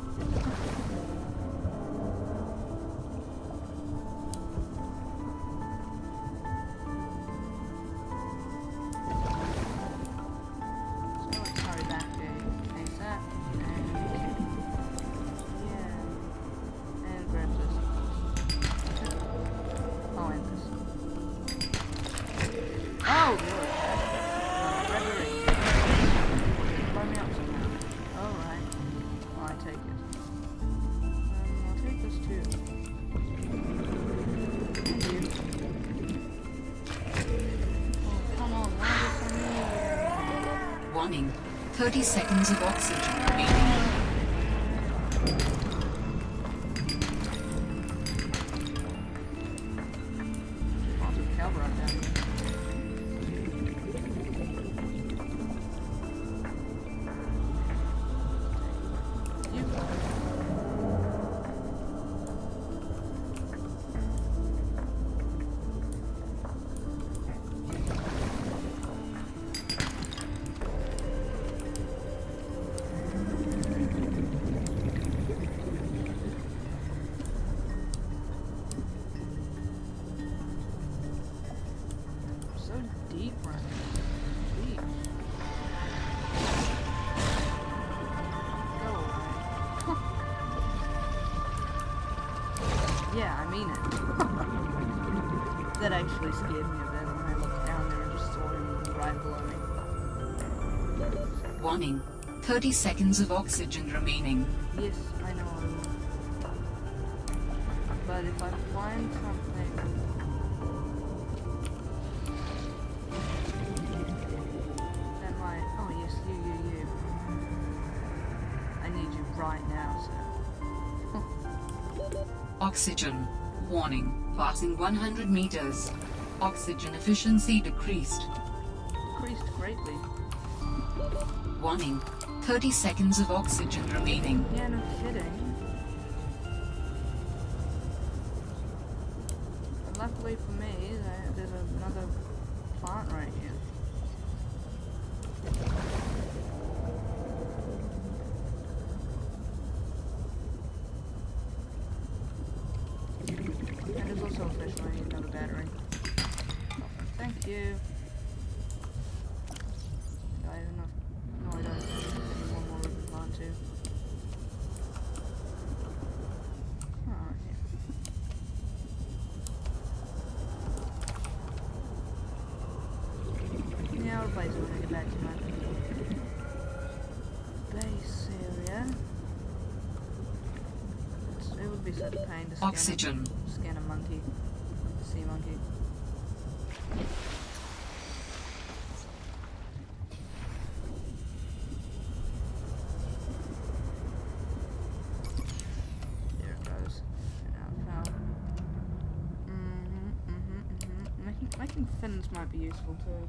S1: So let's hurry back ASAP. And grab this. Oh, and this. Oh, good. Grab the ring. Blow me up somehow. Alright. Well, I take it. Come on, why is this on me?
S4: Warning. 30 seconds of oxygen remaining.
S1: Lots of cover up down here. So deep right now. Deep. Go away. Yeah, I mean it. That actually scared me a bit when I looked down there and just saw him right below me.
S4: Warning. 30 seconds of oxygen remaining.
S1: Yes, I know I will. But if I find something... then like, oh yes, you. I need you right now, sir.
S4: Oxygen. Warning. Passing 100 meters. Oxygen efficiency decreased.
S1: Decreased greatly.
S4: Warning. 30 seconds of oxygen remaining.
S1: Yeah, no kidding. But luckily for me, there's another plant right here. And there's also a fish I need another battery. Thank you. Do I have enough? No, I don't. I need one more river plant too. Alright, yeah. Yeah, I'll replace it when I get back to my base area. It would be such a pain to
S4: Oxygen.
S1: Scan a monkey. Sea monkey. There it goes. Making fins might be useful too.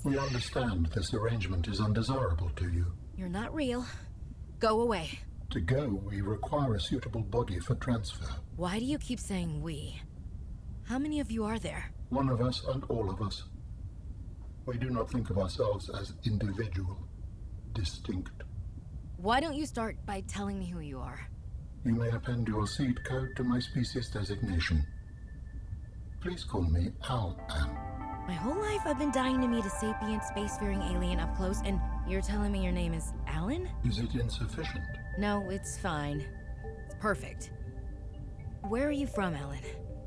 S8: We understand this arrangement is undesirable to you.
S3: You're not real. Go away.
S8: To go, we require a suitable body for transfer.
S3: Why do you keep saying we? How many of you are there?
S8: One of us and all of us. We do not think of ourselves as individual, distinct.
S3: Why don't you start by telling me who you are?
S8: You may append your seed code to my species designation. Please call me Al-An.
S3: My whole life I've been dying to meet a sapient spacefaring alien up close, and you're telling me your name is Alan?
S8: Is it insufficient?
S3: No, it's fine. It's perfect. Where are you from, Alan?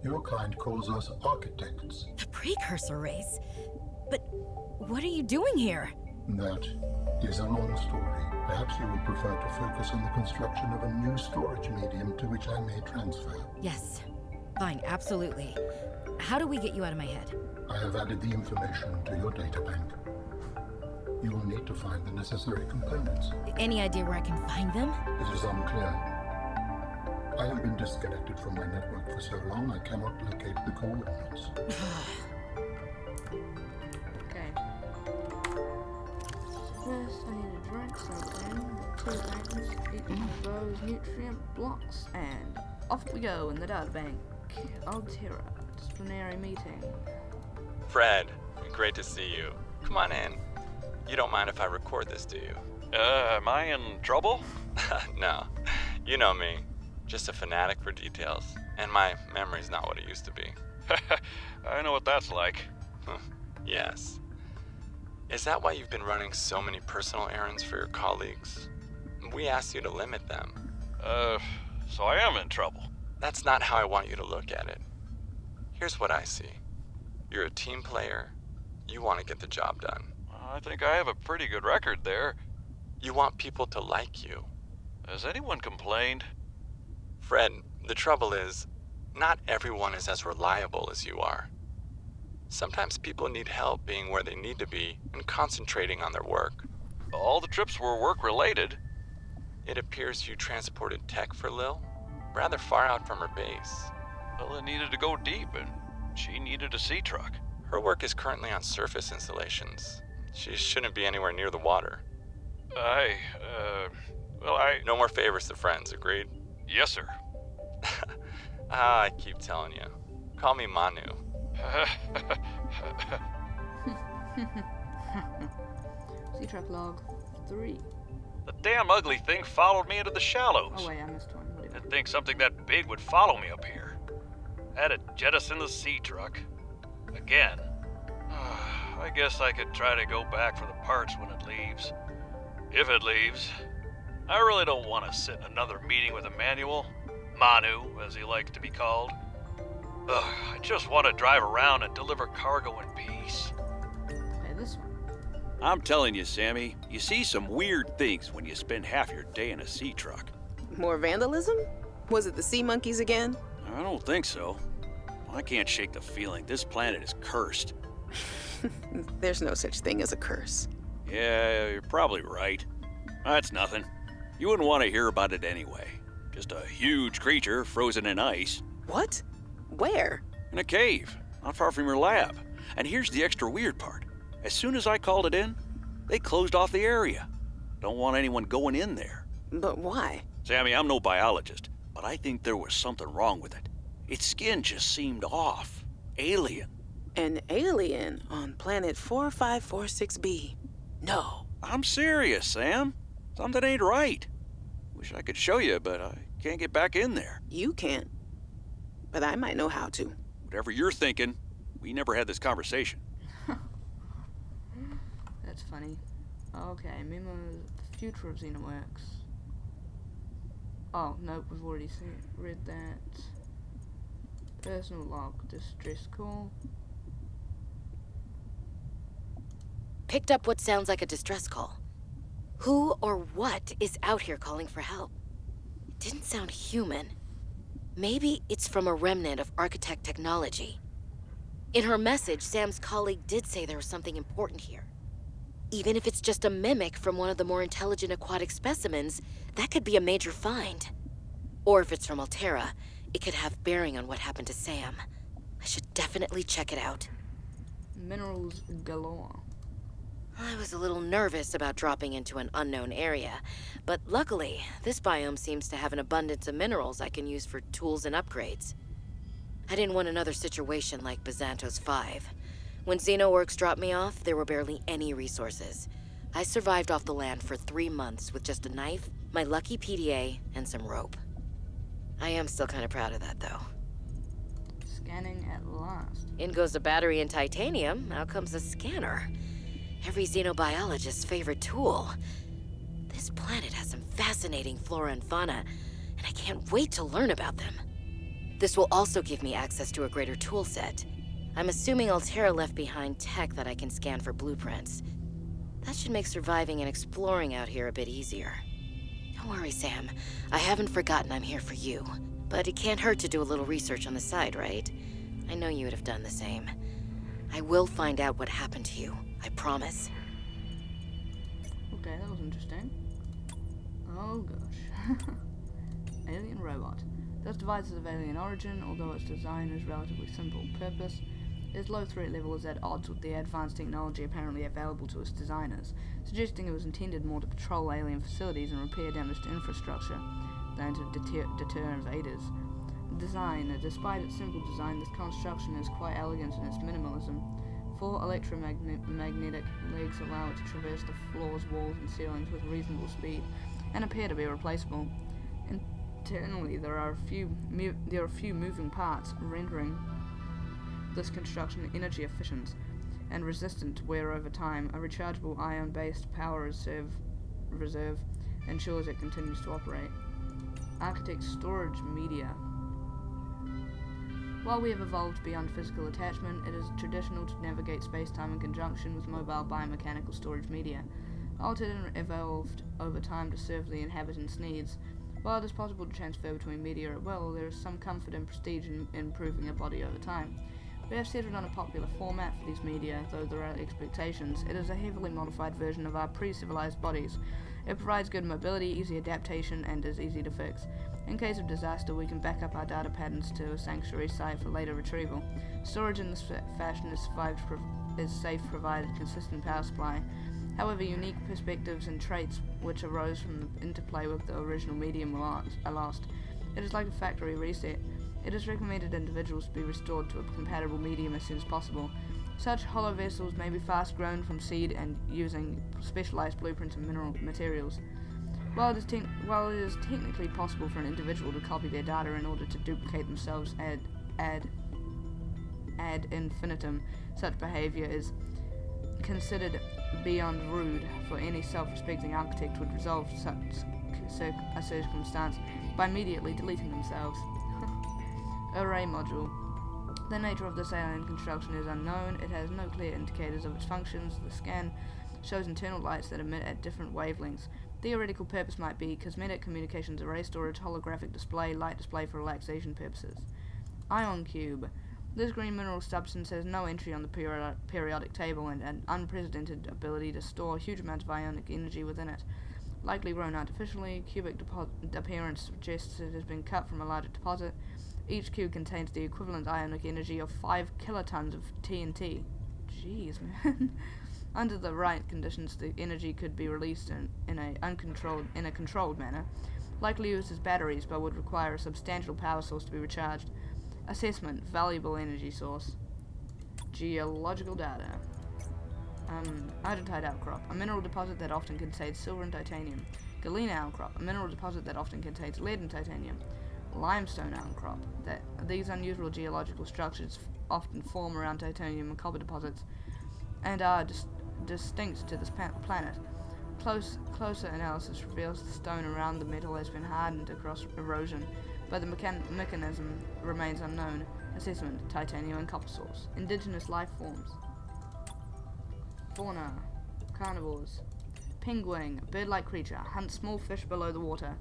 S8: Your kind calls us architects.
S3: The precursor race? But what are you doing here?
S8: That is a long story. Perhaps you would prefer to focus on the construction of a new storage medium to which I may transfer.
S3: Yes. Fine, absolutely. How do we get you out of my head?
S8: I have added the information to your data bank. You will need to find the necessary components.
S3: Any idea where I can find them?
S8: It is unclear. I have been disconnected from my network for so long I cannot locate the coordinates.
S1: Okay. First, I need a drink, something, 2 items, each of those nutrient blocks, and off we go in the data bank. Altera, disciplinary meeting.
S9: Fred, great to see you. Come on in. You don't mind if I record this, do you?
S10: Am I in trouble?
S9: No. You know me. Just a fanatic for details. And my memory's not what it used to be.
S10: I know what that's like.
S9: Yes. Is that why you've been running so many personal errands for your colleagues? We asked you to limit them.
S10: So I am in trouble.
S9: That's not how I want you to look at it. Here's what I see. You're a team player. You want to get the job done.
S10: I think I have a pretty good record there.
S9: You want people to like you.
S10: Has anyone complained?
S9: Fred, the trouble is, not everyone is as reliable as you are. Sometimes people need help being where they need to be and concentrating on their work.
S10: All the trips were work-related.
S9: It appears you transported tech for Lil, rather far out from her base.
S10: Well, it needed to go deep, and she needed a sea truck.
S9: Her work is currently on surface installations. She shouldn't be anywhere near the water. No more favors to friends, agreed?
S10: Yes, sir.
S9: I keep telling you. Call me Manu.
S1: Sea truck log 3.
S10: The damn ugly thing followed me into the shallows.
S1: Oh wait, I missed one. What do you
S10: Didn't think something that big would follow me up here. Had to jettison the sea truck. Again. I guess I could try to go back for the parts when it leaves. If it leaves. I really don't want to sit in another meeting with Emmanuel. Manu, as he likes to be called. I just want to drive around and deliver cargo in peace.
S1: Okay, this one.
S11: I'm telling you, Sammy, you see some weird things when you spend half your day in a sea truck.
S6: More vandalism? Was it the sea monkeys again?
S11: I don't think so. I can't shake the feeling this planet is cursed.
S6: There's no such thing as a curse.
S11: Yeah, you're probably right. That's nothing. You wouldn't want to hear about it anyway. Just a huge creature frozen in ice.
S6: What? Where?
S11: In a cave, not far from your lab. And here's the extra weird part. As soon as I called it in, they closed off the area. Don't want anyone going in there.
S6: But why?
S11: Sammy, I'm no biologist, but I think there was something wrong with it. Its skin just seemed off. Alien.
S6: An alien on planet 4546b. No.
S11: I'm serious, Sam. Something ain't right. Wish I could show you, but I can't get back in there.
S6: You can't. But I might know how to.
S11: Whatever you're thinking, we never had this conversation.
S1: That's funny. Okay, Memo, the future of Xenoworks. Oh, nope, we've already read that. Personal log, distress call.
S3: Picked up what sounds like a distress call. Who or what is out here calling for help? It didn't sound human. Maybe it's from a remnant of architect technology. In her message, Sam's colleague did say there was something important here. Even if it's just a mimic from one of the more intelligent aquatic specimens, that could be a major find. Or if it's from Altera, it could have bearing on what happened to Sam. I should definitely check it out.
S1: Minerals galore.
S3: I was a little nervous about dropping into an unknown area, but luckily, this biome seems to have an abundance of minerals I can use for tools and upgrades. I didn't want another situation like Bazantos 5. When Xenoworks dropped me off, there were barely any resources. I survived off the land for 3 months with just a knife, my lucky PDA, and some rope. I am still kind of proud of that, though.
S1: Scanning at last.
S3: In goes the battery and titanium, out comes the scanner. Every xenobiologist's favorite tool. This planet has some fascinating flora and fauna, and I can't wait to learn about them. This will also give me access to a greater tool set. I'm assuming Altera left behind tech that I can scan for blueprints. That should make surviving and exploring out here a bit easier. Don't worry, Sam. I haven't forgotten I'm here for you. But it can't hurt to do a little research on the side, right? I know you would have done the same. I will find out what happened to you. I promise.
S1: Okay, that was interesting. Oh gosh. Alien robot. This device is of alien origin, although its design is relatively simple. Purpose. Its low threat level is at odds with the advanced technology apparently available to its designers, suggesting it was intended more to patrol alien facilities and repair damaged infrastructure than to deter invaders. Design. Despite its simple design, this construction is quite elegant in its minimalism. 4 electromagnetic legs allow it to traverse the floors, walls, and ceilings with reasonable speed, and appear to be replaceable. Internally, there are a few moving parts, rendering this construction energy efficient and resistant to wear over time. A rechargeable ion-based power reserve ensures it continues to operate. Architect storage media. While we have evolved beyond physical attachment, it is traditional to navigate space-time in conjunction with mobile biomechanical storage media. Altered and evolved over time to serve the inhabitants' needs. While it is possible to transfer between media at will, there is some comfort and prestige in improving a body over time. We have settled on a popular format for these media, though there are expectations. It is a heavily modified version of our pre-civilized bodies. It provides good mobility, easy adaptation, and is easy to fix. In case of disaster, we can back up our data patterns to a sanctuary site for later retrieval. Storage in this fashion is safe, provided consistent power supply. However, unique perspectives and traits which arose from the interplay with the original medium are lost. It is like a factory reset. It is recommended individuals be restored to a compatible medium as soon as possible. Such hollow vessels may be fast grown from seed and using specialized blueprints and mineral materials. While it is technically possible for an individual to copy their data in order to duplicate themselves ad infinitum, such behavior is considered beyond rude, for any self-respecting architect would resolve such a circumstance by immediately deleting themselves. Array module. The nature of this alien construction is unknown. It has no clear indicators of its functions. The scan shows internal lights that emit at different wavelengths. Theoretical purpose might be cosmetic, communications array storage, holographic display, light display for relaxation purposes. Ion cube. This green mineral substance has no entry on the periodic table and an unprecedented ability to store huge amounts of ionic energy within it. Likely grown artificially, cubic appearance suggests it has been cut from a larger deposit. Each cube contains the equivalent ionic energy of 5 kilotons of TNT. Jeez, man. Under the right conditions, the energy could be released in a controlled manner, likely used as batteries, but would require a substantial power source to be recharged. Assessment: valuable energy source. Geological data. Untitled outcrop, a mineral deposit that often contains silver and titanium. Galena outcrop, a mineral deposit that often contains lead and titanium. Limestone outcrop, that these unusual geological structures often form around titanium and copper deposits, and are distinct to this planet. Closer analysis reveals the stone around the metal has been hardened across erosion, but the mechanism remains unknown. Assessment: titanium and copper source. Indigenous life forms. Fauna. Carnivores. Penguin, a bird-like creature, hunts small fish below the water.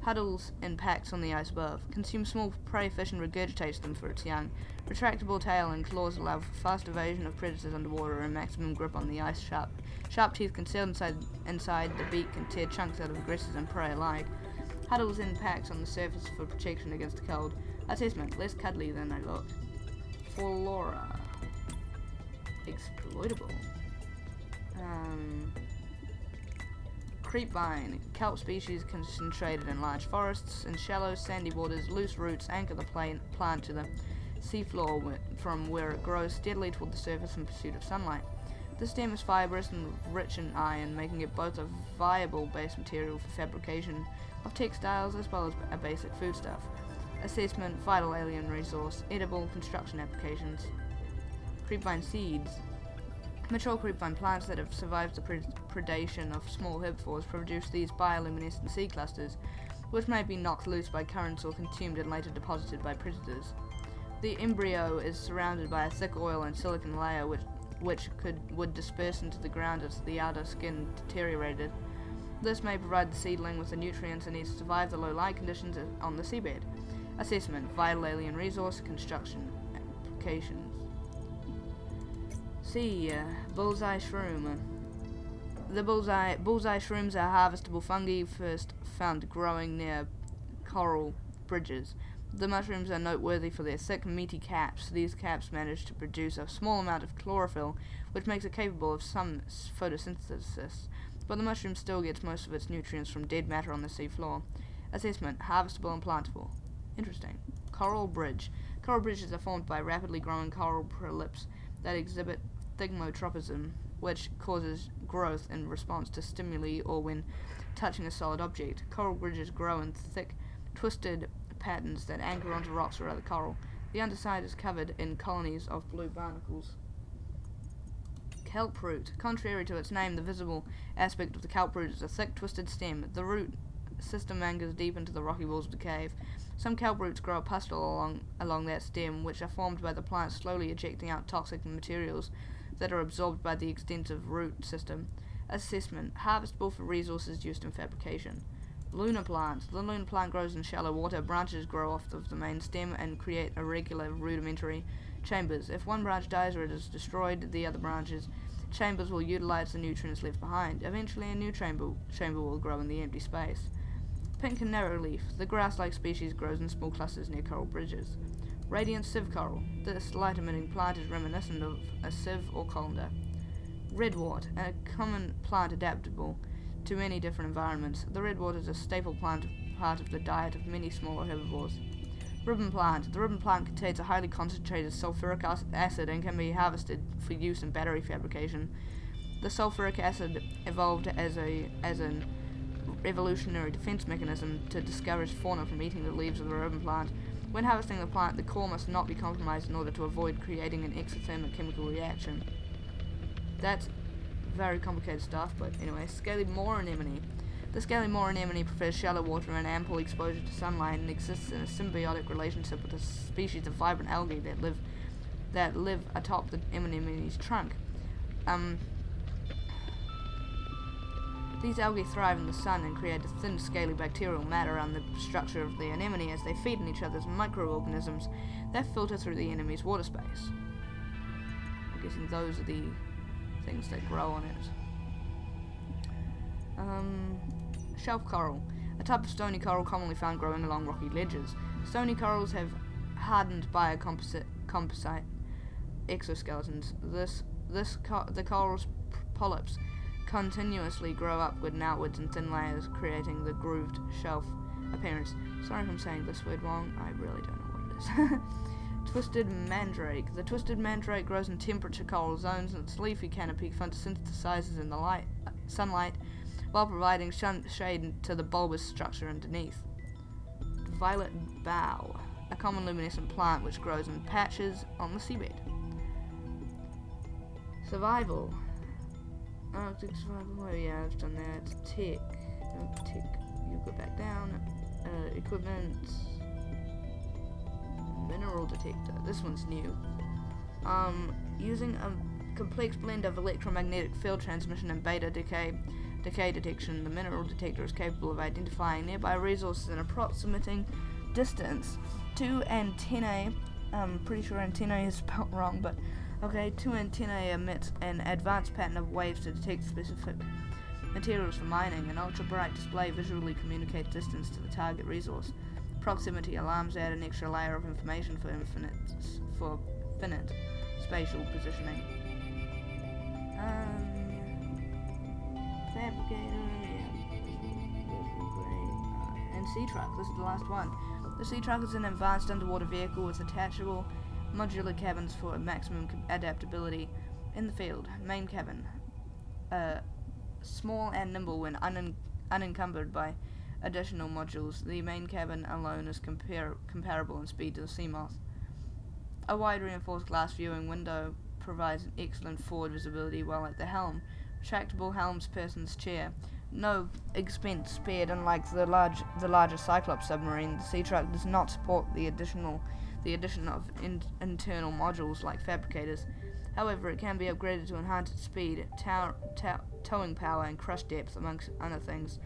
S1: Huddles in packs on the ice above. Consumes small prey fish and regurgitates them for its young. Retractable tail and claws allow for fast evasion of predators underwater and maximum grip on the ice. Sharp teeth concealed inside the beak can tear chunks out of aggressors and prey alike. Huddles in packs on the surface for protection against the cold. Assessment: less cuddly than they look. Flora. Exploitable. Creepvine. Kelp species concentrated in large forests. In shallow, sandy waters, loose roots anchor the plant to the seafloor from where it grows steadily toward the surface in pursuit of sunlight. The stem is fibrous and rich in iron, making it both a viable base material for fabrication of textiles as well as a basic foodstuff. Assessment: vital alien resource, edible construction applications. Creepvine seeds. Mature creepvine plants that have survived the predation of small herbivores produce these bioluminescent seed clusters, which may be knocked loose by currents or consumed and later deposited by predators. The embryo is surrounded by a thick oil and silicon layer which would disperse into the ground as the outer skin deteriorated. This may provide the seedling with the nutrients it needs to survive the low light conditions on the seabed. Assessment: vital alien resource, construction applications. Bullseye shroom. The bullseye shrooms are harvestable fungi first found growing near coral bridges. The mushrooms are noteworthy for their thick, meaty caps. These caps manage to produce a small amount of chlorophyll, which makes it capable of some photosynthesis, but the mushroom still gets most of its nutrients from dead matter on the seafloor. Assessment: harvestable and plantable. Interesting. Coral bridge. Coral bridges are formed by rapidly growing coral polyps that exhibit thigmotropism, which causes growth in response to stimuli or when touching a solid object. Coral bridges grow in thick, twisted patterns that anchor onto rocks or other coral. The underside is covered in colonies of blue barnacles. Kelp root. Contrary to its name, the visible aspect of the kelp root is a thick, twisted stem. The root system angers deep into the rocky walls of the cave. Some kelp roots grow a pustule along that stem, which are formed by the plant slowly ejecting out toxic materials that are absorbed by the extensive root system. Assessment: harvestable for resources used in fabrication. Lunar plants. The lunar plant grows in shallow water. Branches grow off of the main stem and create irregular rudimentary chambers. If one branch dies or it is destroyed, the other chambers will utilize the nutrients left behind. Eventually, a new chamber will grow in the empty space. Pink and narrowleaf. The grass-like species grows in small clusters near coral bridges. Radiant sieve coral. This light-emitting plant is reminiscent of a sieve or colander. Redwort, a common plant adaptable to many different environments. The redwort is a staple part of the diet of many smaller herbivores. Ribbon plant. The ribbon plant contains a highly concentrated sulfuric acid and can be harvested for use in battery fabrication. The sulfuric acid evolved as an evolutionary defense mechanism to discourage fauna from eating the leaves of the ribbon plant. When harvesting the plant, the core must not be compromised in order to avoid creating an exothermic chemical reaction. That's very complicated stuff, but anyway. Scaly moor anemone. The scaly moor anemone prefers shallow water and ample exposure to sunlight and exists in a symbiotic relationship with a species of vibrant algae that live atop the anemone's trunk. These algae thrive in the sun and create a thin, scaly bacterial mat around the structure of the anemone as they feed on each other's microorganisms that filter through the anemone's water space. I'm guessing those are the things that grow on it. Shelf coral. A type of stony coral commonly found growing along rocky ledges. Stony corals have hardened biocomposite exoskeletons. The coral's polyps continuously grow upward and outwards in thin layers, creating the grooved shelf appearance. Sorry if I'm saying this word wrong, I really don't know what it is. Twisted Mandrake. The twisted mandrake grows in temperature coral zones, and its leafy canopy photosynthesizes in the sunlight while providing shade to the bulbous structure underneath. Violet bough. A common luminescent plant which grows in patches on the seabed. Survival. Arctic survival. Oh yeah, I've done that. Tick. You go back down. Equipment. Mineral detector. This one's new. Using a complex blend of electromagnetic field transmission and beta decay detection, the mineral detector is capable of identifying nearby resources in approximating distance. 2 antennae. I'm pretty sure antennae is spelled wrong, but okay. 2 antennae emit an advanced pattern of waves to detect specific materials for mining. An ultra-bright display visually communicates distance to the target resource. Proximity alarms add an extra layer of information for finite spatial positioning. Fabricator, yeah, great. And sea truck. This is the last one. The sea truck is an advanced underwater vehicle with attachable modular cabins for maximum adaptability in the field. Main cabin, small and nimble when unencumbered by additional modules. The main cabin alone is comparable in speed to the Seamoth. A wide reinforced glass viewing window provides an excellent forward visibility while at the helm. Retractable helmsperson's chair. No expense spared. Unlike the larger Cyclops submarine, the sea truck does not support the addition of internal modules like fabricators. However, it can be upgraded to enhance its speed, towing power, and crush depth, amongst other things.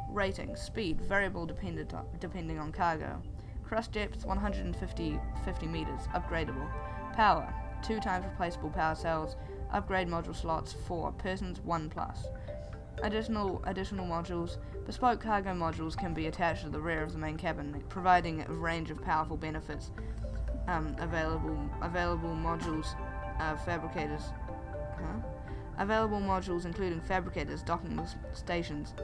S1: Rating: speed variable depending on cargo. Crush depth 150 meters. Upgradable. Power 2 times replaceable power cells. Upgrade module slots 4. Persons 1+. Additional modules. Bespoke cargo modules can be attached to the rear of the main cabin, providing a range of powerful benefits. Available modules. Fabricators. Available modules including fabricators, docking stations,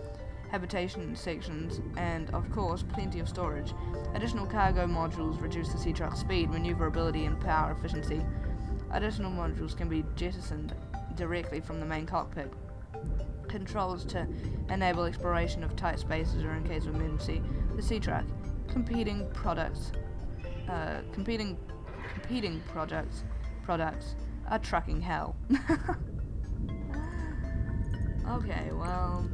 S1: habitation sections, and, of course, plenty of storage. Additional cargo modules reduce the sea truck's speed, maneuverability, and power efficiency. Additional modules can be jettisoned directly from the main cockpit. Controls to enable exploration of tight spaces or in case of emergency. The sea truck. Competing products are trucking hell. Okay, well,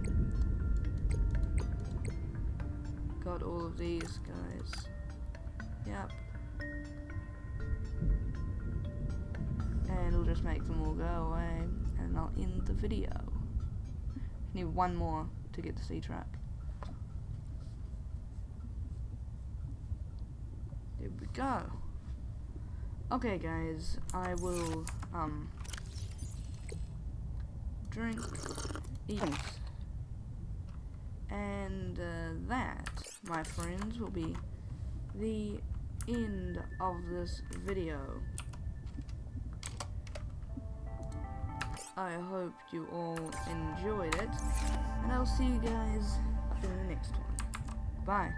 S1: got all of these guys. Yep. And it'll just make them all go away, and I'll end the video. Need one more to get the sea truck. There we go. Okay guys, I will drink, eat, and that, my friends, will be the end of this video. I hope you all enjoyed it, and I'll see you guys in the next one. Bye.